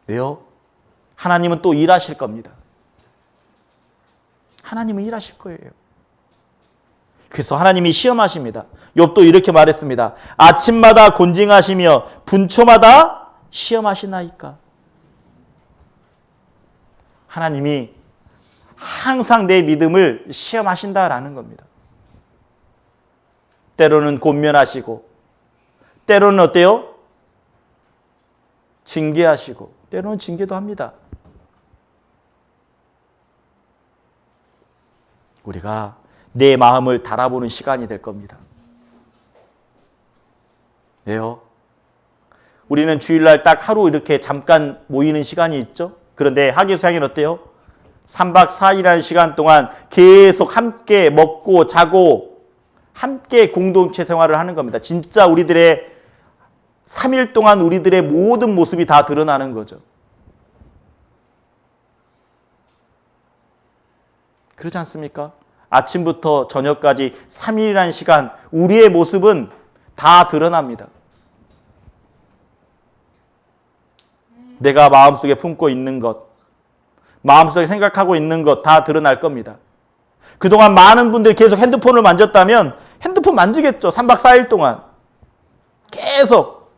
왜요? 하나님은 또 일하실 겁니다. 하나님은 일하실 거예요. 그래서 하나님이 시험하십니다. 욥도 이렇게 말했습니다. 아침마다 곤징하시며 분초마다 시험하시나이까. 하나님이 항상 내 믿음을 시험하신다라는 겁니다. 때로는 권면하시고 때로는 어때요? 징계하시고 때로는 징계도 합니다. 우리가 내 마음을 달아보는 시간이 될 겁니다. 왜요? 우리는 주일날 딱 하루 이렇게 잠깐 모이는 시간이 있죠. 그런데 학예수양회는 어때요? 3박 4일이라는 시간 동안 계속 함께 먹고 자고 함께 공동체 생활을 하는 겁니다. 진짜 우리들의 3일 동안 우리들의 모든 모습이 다 드러나는 거죠. 그렇지 않습니까? 아침부터 저녁까지 3일이라는 시간 우리의 모습은 다 드러납니다. 내가 마음속에 품고 있는 것, 마음속에 생각하고 있는 것 다 드러날 겁니다. 그동안 많은 분들이 계속 핸드폰을 만졌다면 핸드폰 만지겠죠. 3박 4일 동안. 계속.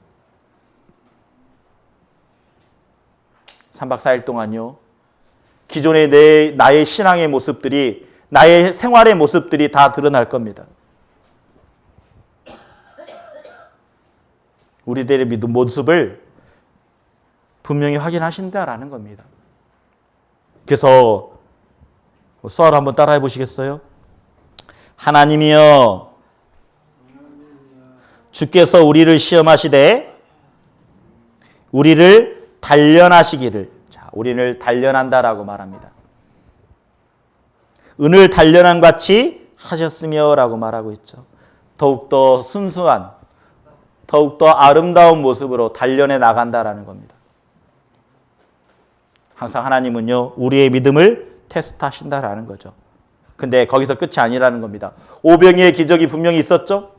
3박 4일 동안요. 기존의 나의 신앙의 모습들이, 나의 생활의 모습들이 다 드러날 겁니다. 우리들의 믿음 모습을 분명히 확인하신다라는 겁니다. 그래서 수아를 한번 따라해 보시겠어요? 하나님이여 주께서 우리를 시험하시되 우리를 단련하시기를. 자, 우리를 단련한다라고 말합니다. 은을 단련한 같이 하셨으며 라고 말하고 있죠. 더욱더 순수한, 더욱더 아름다운 모습으로 단련해 나간다라는 겁니다. 항상 하나님은요, 우리의 믿음을 테스트하신다라는 거죠. 근데 거기서 끝이 아니라는 겁니다. 오병이의 기적이 분명히 있었죠?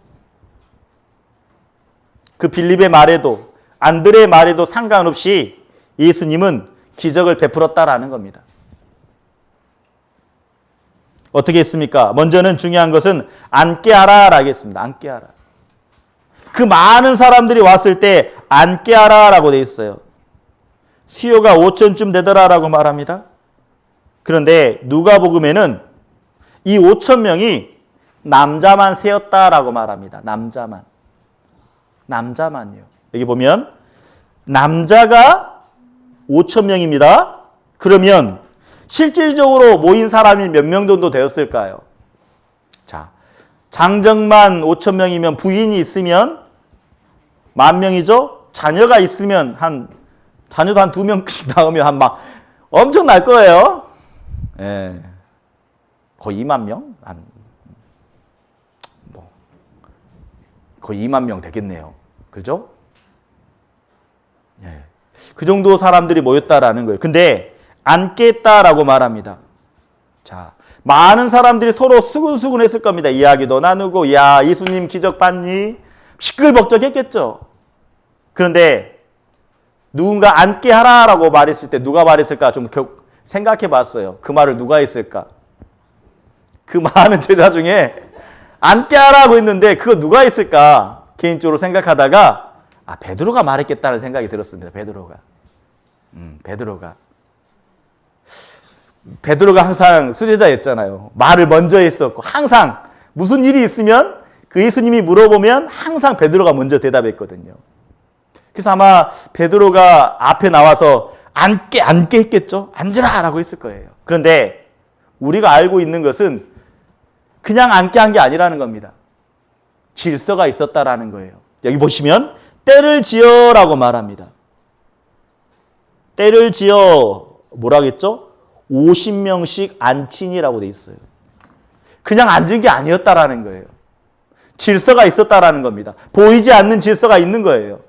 그 빌립의 말에도 안드레의 말에도 상관없이 예수님은 기적을 베풀었다라는 겁니다. 어떻게 했습니까? 먼저는 중요한 것은 앉게 하라라고 했습니다. 앉게 하라. 그 많은 사람들이 왔을 때 앉게 하라라고 되어 있어요. 수요가 5천쯤 되더라라고 말합니다. 그런데 누가복음에는 이 5천 명이 남자만 세었다라고 말합니다. 남자만요. 여기 보면 남자가 5천 명입니다. 그러면 실질적으로 모인 사람이 몇 명 정도 되었을까요? 자, 장정만 5천 명이면 부인이 있으면 10,000명이죠? 자녀가 있으면 자녀도 한 2명씩 나오면 막 엄청 날 거예요. 예. 거의 2만 명? 거의 2만 명 되겠네요. 그죠? 예. 그 정도 사람들이 모였다라는 거예요. 근데 앉겠다라고 말합니다. 자, 많은 사람들이 서로 수근수근 했을 겁니다. 이야기도 나누고, 야, 예수님 기적 봤니? 시끌벅적했겠죠. 그런데 누군가 앉게 하라라고 말했을 때 누가 말했을까? 좀 생각해 봤어요. 그 말을 누가 했을까? 그 많은 제자 중에 앉게 하라고 했는데 그거 누가 했을까? 개인적으로 생각하다가 베드로가 말했겠다는 생각이 들었습니다. 베드로가. 베드로가 항상 수제자였잖아요. 말을 먼저 했었고 항상 무슨 일이 있으면 그 예수님이 물어보면 항상 베드로가 먼저 대답했거든요. 그래서 아마 베드로가 앞에 나와서 앉게 했겠죠. 앉으라 라고 했을 거예요. 그런데 우리가 알고 있는 것은 그냥 앉게 한 게 아니라는 겁니다. 질서가 있었다라는 거예요. 여기 보시면 때를 지어라고 말합니다. 때를 지어 뭐라겠죠? 50명씩 앉히니라고 돼 있어요. 그냥 앉은 게 아니었다라는 거예요. 질서가 있었다라는 겁니다. 보이지 않는 질서가 있는 거예요.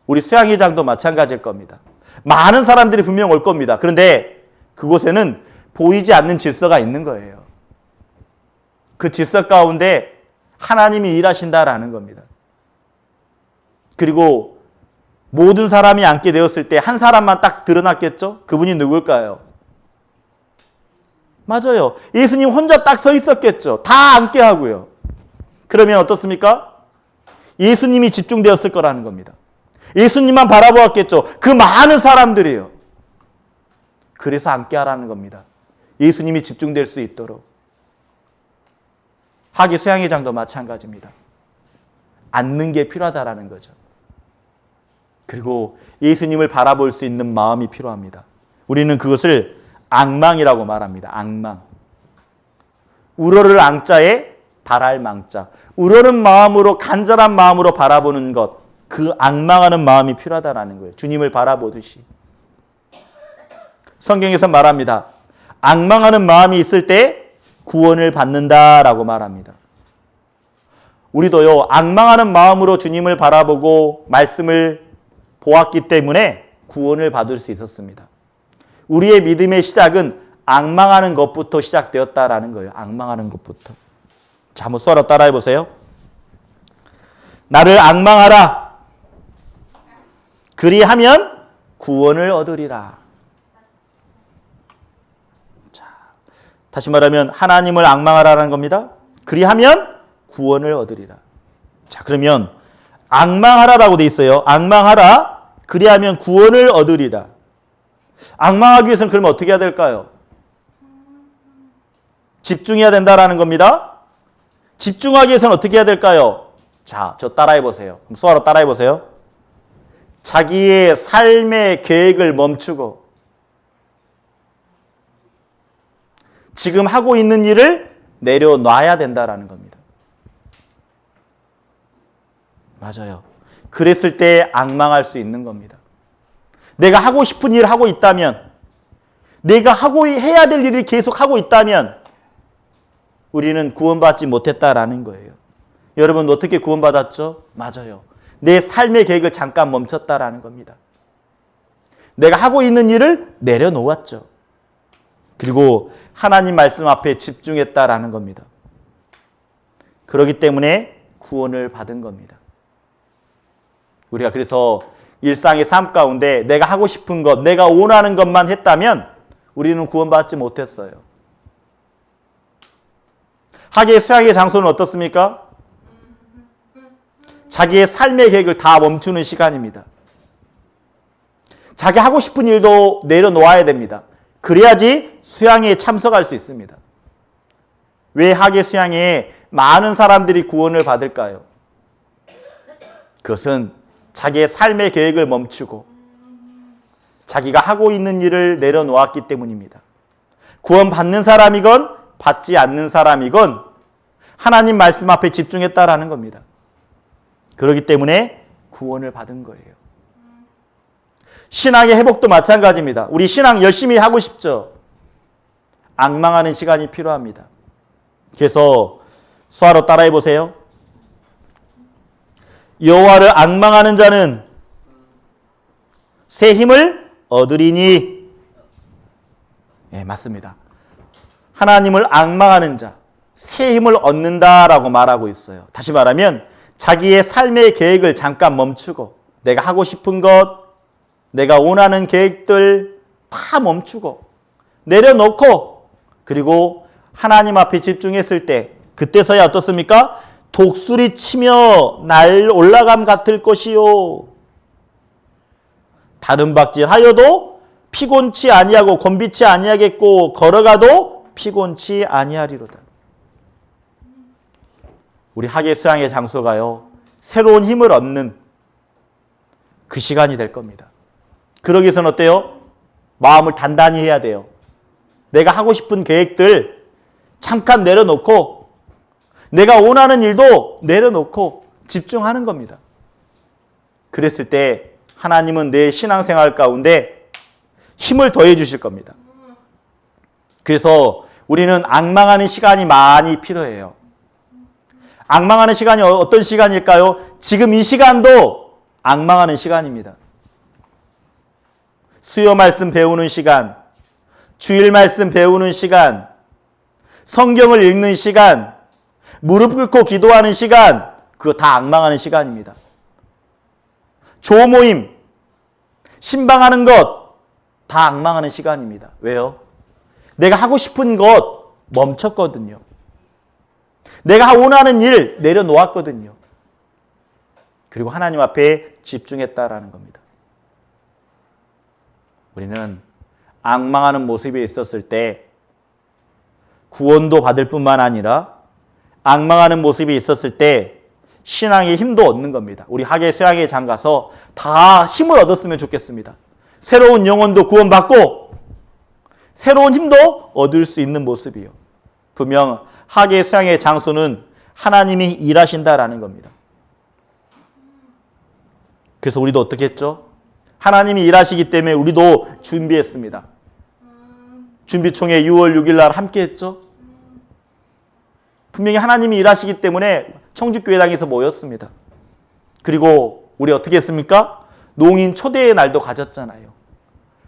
우리 수양회장도 마찬가지일 겁니다. 많은 사람들이 분명 올 겁니다. 그런데 그곳에는 보이지 않는 질서가 있는 거예요. 그 질서 가운데 하나님이 일하신다라는 겁니다. 그리고 모든 사람이 앉게 되었을 때 한 사람만 딱 드러났겠죠? 그분이 누굴까요? 맞아요. 예수님 혼자 딱 서 있었겠죠. 다 앉게 하고요. 그러면 어떻습니까? 예수님이 집중되었을 거라는 겁니다. 예수님만 바라보았겠죠. 그 많은 사람들이요. 그래서 앉게 하라는 겁니다. 예수님이 집중될 수 있도록. 하기 수양회장도 마찬가지입니다. 앉는 게 필요하다라는 거죠. 그리고 예수님을 바라볼 수 있는 마음이 필요합니다. 우리는 그것을 앙망이라고 말합니다. 앙망. 우러를 앙자에 바랄 망자. 우러는 마음으로 간절한 마음으로 바라보는 것. 그 앙망하는 마음이 필요하다라는 거예요. 주님을 바라보듯이. 성경에서 말합니다. 앙망하는 마음이 있을 때 구원을 받는다라고 말합니다. 우리도요. 앙망하는 마음으로 주님을 바라보고 말씀을 보았기 때문에 구원을 받을 수 있었습니다. 우리의 믿음의 시작은 앙망하는 것부터 시작되었다라는 거예요. 앙망하는 것부터. 자, 한번 수아로 따라해 보세요. 나를 앙망하라. 그리하면 구원을 얻으리라. 자, 다시 말하면 하나님을 앙망하라는 겁니다. 그리하면 구원을 얻으리라. 자, 그러면 앙망하라라고 돼 있어요. 앙망하라. 그리하면 구원을 얻으리라. 앙망하기 위해서는 그러면 어떻게 해야 될까요? 집중해야 된다라는 겁니다. 집중하기 위해서는 어떻게 해야 될까요? 자, 저 따라해 보세요. 그럼 수아로 따라해 보세요. 자기의 삶의 계획을 멈추고 지금 하고 있는 일을 내려놔야 된다라는 겁니다. 맞아요. 그랬을 때 앙망할 수 있는 겁니다. 내가 하고 싶은 일을 하고 있다면, 내가 해야 될 일을 계속 하고 있다면 우리는 구원받지 못했다라는 거예요. 여러분 어떻게 구원받았죠? 맞아요. 내 삶의 계획을 잠깐 멈췄다라는 겁니다. 내가 하고 있는 일을 내려놓았죠. 그리고 하나님 말씀 앞에 집중했다라는 겁니다. 그렇기 때문에 구원을 받은 겁니다. 우리가 그래서 일상의 삶 가운데 내가 하고 싶은 것, 내가 원하는 것만 했다면 우리는 구원받지 못했어요. 하기의 수양의 장소는 어떻습니까? 자기의 삶의 계획을 다 멈추는 시간입니다. 자기 하고 싶은 일도 내려놓아야 됩니다. 그래야지 수양회에 참석할 수 있습니다. 왜 하계 수양회에 많은 사람들이 구원을 받을까요? 그것은 자기의 삶의 계획을 멈추고 자기가 하고 있는 일을 내려놓았기 때문입니다. 구원받는 사람이건 받지 않는 사람이건 하나님 말씀 앞에 집중했다라는 겁니다. 그렇기 때문에 구원을 받은 거예요. 신앙의 회복도 마찬가지입니다. 우리 신앙 열심히 하고 싶죠? 앙망하는 시간이 필요합니다. 그래서 수아로 따라해 보세요. 여호와를 앙망하는 자는 새 힘을 얻으리니. 네, 맞습니다. 하나님을 앙망하는 자, 새 힘을 얻는다라고 말하고 있어요. 다시 말하면 자기의 삶의 계획을 잠깐 멈추고 내가 하고 싶은 것, 내가 원하는 계획들 다 멈추고 내려놓고 그리고 하나님 앞에 집중했을 때 그때서야 어떻습니까? 독수리 치며 날 올라감 같을 것이요. 다른 박질하여도 피곤치 아니하고 곤비치 아니하겠고 걸어가도 피곤치 아니하리로다. 우리 학예 수양의 장소가요, 새로운 힘을 얻는 그 시간이 될 겁니다. 그러기 위해서는 어때요? 마음을 단단히 해야 돼요. 내가 하고 싶은 계획들 잠깐 내려놓고 내가 원하는 일도 내려놓고 집중하는 겁니다. 그랬을 때 하나님은 내 신앙생활 가운데 힘을 더해 주실 겁니다. 그래서 우리는 앙망하는 시간이 많이 필요해요. 앙망하는 시간이 어떤 시간일까요? 지금 이 시간도 앙망하는 시간입니다. 수요 말씀 배우는 시간, 주일 말씀 배우는 시간, 성경을 읽는 시간, 무릎 꿇고 기도하는 시간, 그거 다 앙망하는 시간입니다. 조모임, 신방하는 것 다 앙망하는 시간입니다. 왜요? 내가 하고 싶은 것 멈췄거든요. 내가 원하는 일 내려놓았거든요. 그리고 하나님 앞에 집중했다라는 겁니다. 우리는 앙망하는 모습에 있었을 때 구원도 받을 뿐만 아니라 앙망하는 모습이 있었을 때 신앙의 힘도 얻는 겁니다. 우리 학예 수양회 장 가서 다 힘을 얻었으면 좋겠습니다. 새로운 영혼도 구원받고 새로운 힘도 얻을 수 있는 모습이요. 분명 학예 수양회 장소는 하나님이 일하신다라는 겁니다. 그래서 우리도 어떻게 했죠? 하나님이 일하시기 때문에 우리도 준비했습니다. 준비총회 6월 6일 날 함께 했죠? 분명히 하나님이 일하시기 때문에 청주교회당에서 모였습니다. 그리고 우리 어떻게 했습니까? 농인 초대의 날도 가졌잖아요.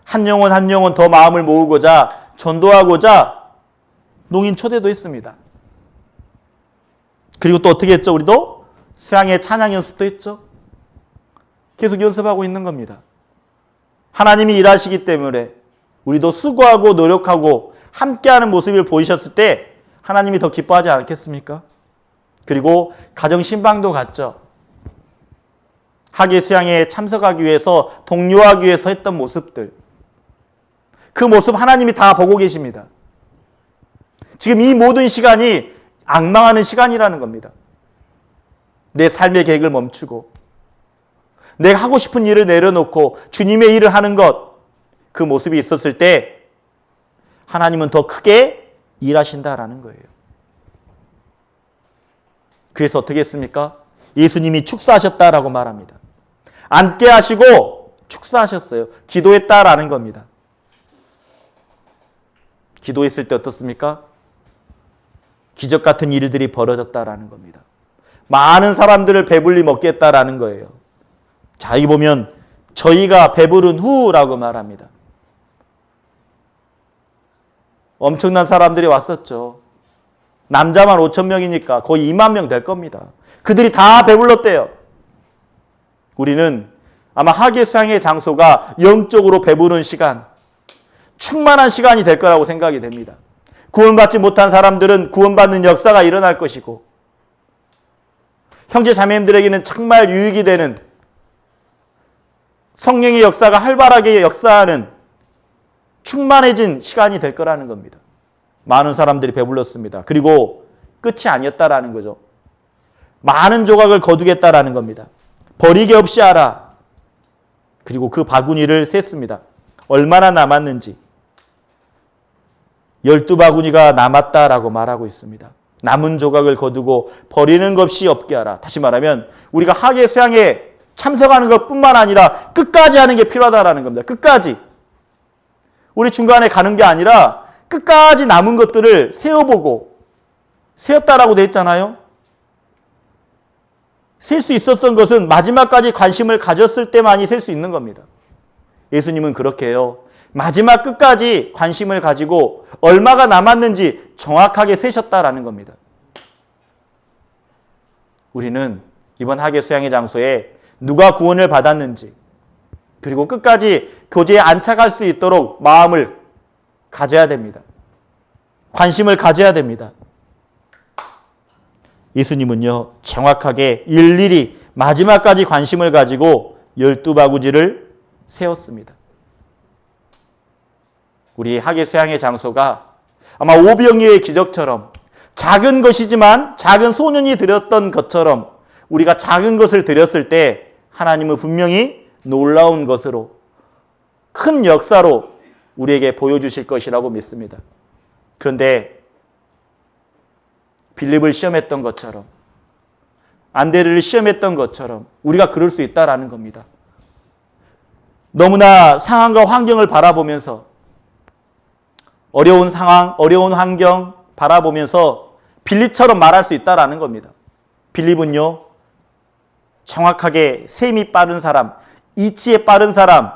한 영혼 한 영혼 더 마음을 모으고자 전도하고자 농인 초대도 했습니다. 그리고 또 어떻게 했죠? 우리도 수양의 찬양 연습도 했죠. 계속 연습하고 있는 겁니다. 하나님이 일하시기 때문에 우리도 수고하고 노력하고 함께하는 모습을 보이셨을 때 하나님이 더 기뻐하지 않겠습니까? 그리고 가정 신방도 갔죠. 학예 수양에 참석하기 위해서 독려하기 위해서 했던 모습들, 그 모습 하나님이 다 보고 계십니다. 지금 이 모든 시간이 앙망하는 시간이라는 겁니다. 내 삶의 계획을 멈추고 내가 하고 싶은 일을 내려놓고 주님의 일을 하는 것, 그 모습이 있었을 때 하나님은 더 크게 일하신다라는 거예요. 그래서 어떻게 했습니까? 예수님이 축사하셨다라고 말합니다. 앉게 하시고 축사하셨어요. 기도했다라는 겁니다. 기도했을 때 어떻습니까? 기적 같은 일들이 벌어졌다라는 겁니다. 많은 사람들을 배불리 먹게 했다라는 거예요. 자, 여기 보면 저희가 배부른 후라고 말합니다. 엄청난 사람들이 왔었죠. 남자만 5,000명이니까 거의 2만 명 될 겁니다. 그들이 다 배불렀대요. 우리는 아마 학예 수양의 장소가 영적으로 배부른 시간, 충만한 시간이 될 거라고 생각이 됩니다. 구원받지 못한 사람들은 구원받는 역사가 일어날 것이고, 형제 자매님들에게는 정말 유익이 되는 성령의 역사가 활발하게 역사하는 충만해진 시간이 될 거라는 겁니다. 많은 사람들이 배불렀습니다. 그리고 끝이 아니었다라는 거죠. 많은 조각을 거두겠다라는 겁니다. 버리게 없이 하라. 그리고 그 바구니를 셌습니다. 얼마나 남았는지. 12바구니가 남았다라고 말하고 있습니다. 남은 조각을 거두고 버리는 것이 없게 하라. 다시 말하면 우리가 학예 수양에 참석하는 것뿐만 아니라 끝까지 하는 게 필요하다라는 겁니다. 끝까지. 우리 중간에 가는 게 아니라 끝까지 남은 것들을 세어보고, 세었다라고 돼 있잖아요. 셀 수 있었던 것은 마지막까지 관심을 가졌을 때만이 셀 수 있는 겁니다. 예수님은 그렇게 해요. 마지막 끝까지 관심을 가지고 얼마가 남았는지 정확하게 세셨다라는 겁니다. 우리는 이번 학예 수양의 장소에 누가 구원을 받았는지, 그리고 끝까지 교제에 안착할 수 있도록 마음을 가져야 됩니다. 관심을 가져야 됩니다. 예수님은요, 정확하게 일일이 마지막까지 관심을 가지고 12바구니를 세웠습니다. 우리 학예 수양의 장소가 아마 오병이어의 기적처럼 작은 것이지만 작은 소년이 드렸던 것처럼 우리가 작은 것을 드렸을 때 하나님은 분명히 놀라운 것으로 큰 역사로 우리에게 보여주실 것이라고 믿습니다. 그런데 빌립을 시험했던 것처럼 안드레를 시험했던 것처럼 우리가 그럴 수 있다라는 겁니다. 너무나 상황과 환경을 바라보면서 어려운 상황, 어려운 환경 바라보면서 빌립처럼 말할 수 있다라는 겁니다. 빌립은요, 정확하게 셈이 빠른 사람, 이치에 빠른 사람,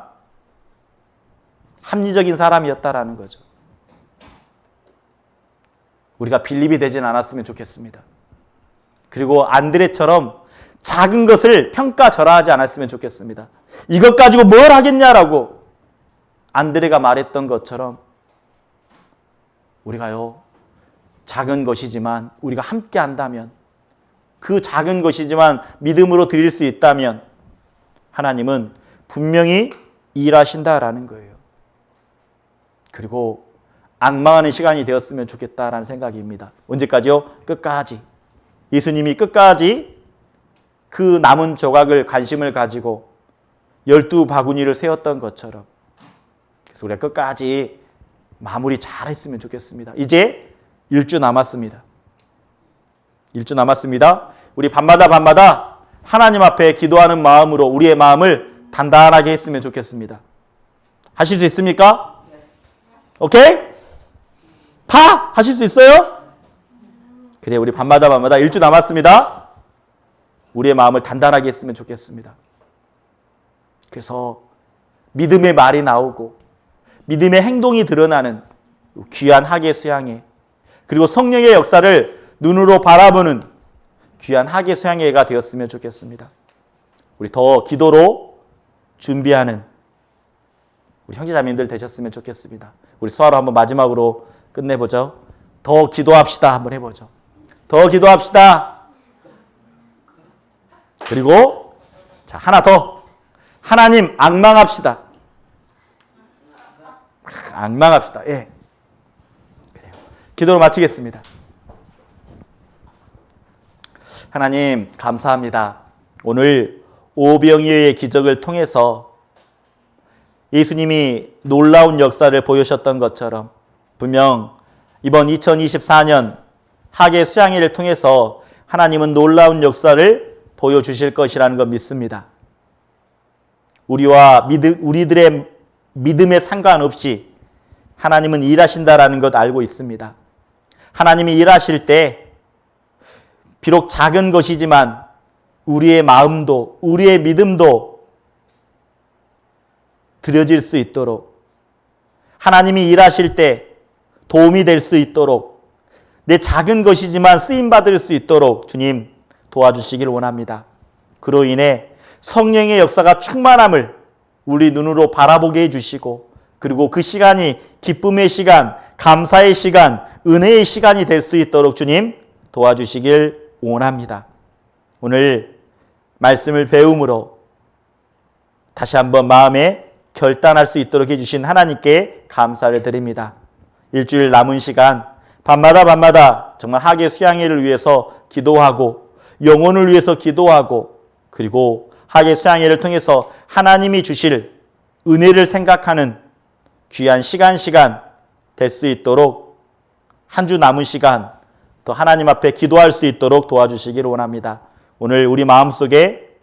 합리적인 사람이었다라는 거죠. 우리가 빌립이 되진 않았으면 좋겠습니다. 그리고 안드레처럼 작은 것을 평가절하하지 않았으면 좋겠습니다. 이것 가지고 뭘 하겠냐라고 안드레가 말했던 것처럼 우리가요, 작은 것이지만 우리가 함께 한다면, 그 작은 것이지만 믿음으로 드릴 수 있다면 하나님은 분명히 일하신다라는 거예요. 그리고 앙망하는 시간이 되었으면 좋겠다라는 생각입니다. 언제까지요? 끝까지. 예수님이 끝까지 그 남은 조각을 관심을 가지고 12바구니를 세웠던 것처럼, 그래서 우리가 끝까지 마무리 잘 했으면 좋겠습니다. 이제 1주 남았습니다. 1주 남았습니다. 우리 밤마다 하나님 앞에 기도하는 마음으로 우리의 마음을 단단하게 했으면 좋겠습니다. 하실 수 있습니까? 오케이? 하실 수 있어요? 그래, 우리 밤마다 1주 남았습니다. 우리의 마음을 단단하게 했으면 좋겠습니다. 그래서 믿음의 말이 나오고 믿음의 행동이 드러나는 귀한 학예 수양회, 그리고 성령의 역사를 눈으로 바라보는 귀한 학예 수양회가 되었으면 좋겠습니다. 우리 더 기도로 준비하는 우리 형제자매님들 되셨으면 좋겠습니다. 우리 수화로 한번 마지막으로 끝내보죠. 더 기도합시다. 한번 해보죠. 더 기도합시다. 그리고 자, 하나 더. 하나님 앙망합시다. 앙망합시다. 예. 그래요. 기도로 마치겠습니다. 하나님 감사합니다. 오늘 오병이어의 기적을 통해서 예수님이 놀라운 역사를 보여주셨던 것처럼 분명 이번 2024년 학예 수양회를 통해서 하나님은 놀라운 역사를 보여주실 것이라는 걸 믿습니다. 우리들의 믿음에 상관없이 하나님은 일하신다라는 것 알고 있습니다. 하나님이 일하실 때 비록 작은 것이지만 우리의 마음도 우리의 믿음도 드려질 수 있도록, 하나님이 일하실 때 도움이 될 수 있도록, 내 작은 것이지만 쓰임받을 수 있도록 주님 도와주시길 원합니다. 그로 인해 성령의 역사가 충만함을 우리 눈으로 바라보게 해주시고, 그리고 그 시간이 기쁨의 시간, 감사의 시간, 은혜의 시간이 될 수 있도록 주님 도와주시길 원합니다. 오늘 말씀을 배움으로 다시 한번 마음에 결단할 수 있도록 해주신 하나님께 감사를 드립니다. 일주일 남은 시간 밤마다 정말 학예 수양회를 위해서 기도하고 영혼을 위해서 기도하고, 그리고 학예 수양회를 통해서 하나님이 주실 은혜를 생각하는 귀한 시간 될 수 있도록 한 주 남은 시간 더 하나님 앞에 기도할 수 있도록 도와주시기를 원합니다. 오늘 우리 마음속에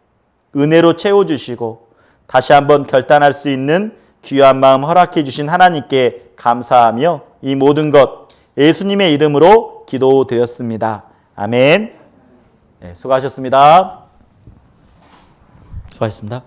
은혜로 채워주시고 다시 한번 결단할 수 있는 귀한 마음 허락해 주신 하나님께 감사하며 이 모든 것 예수님의 이름으로 기도드렸습니다. 아멘. 네, 수고하셨습니다. 수고하셨습니다.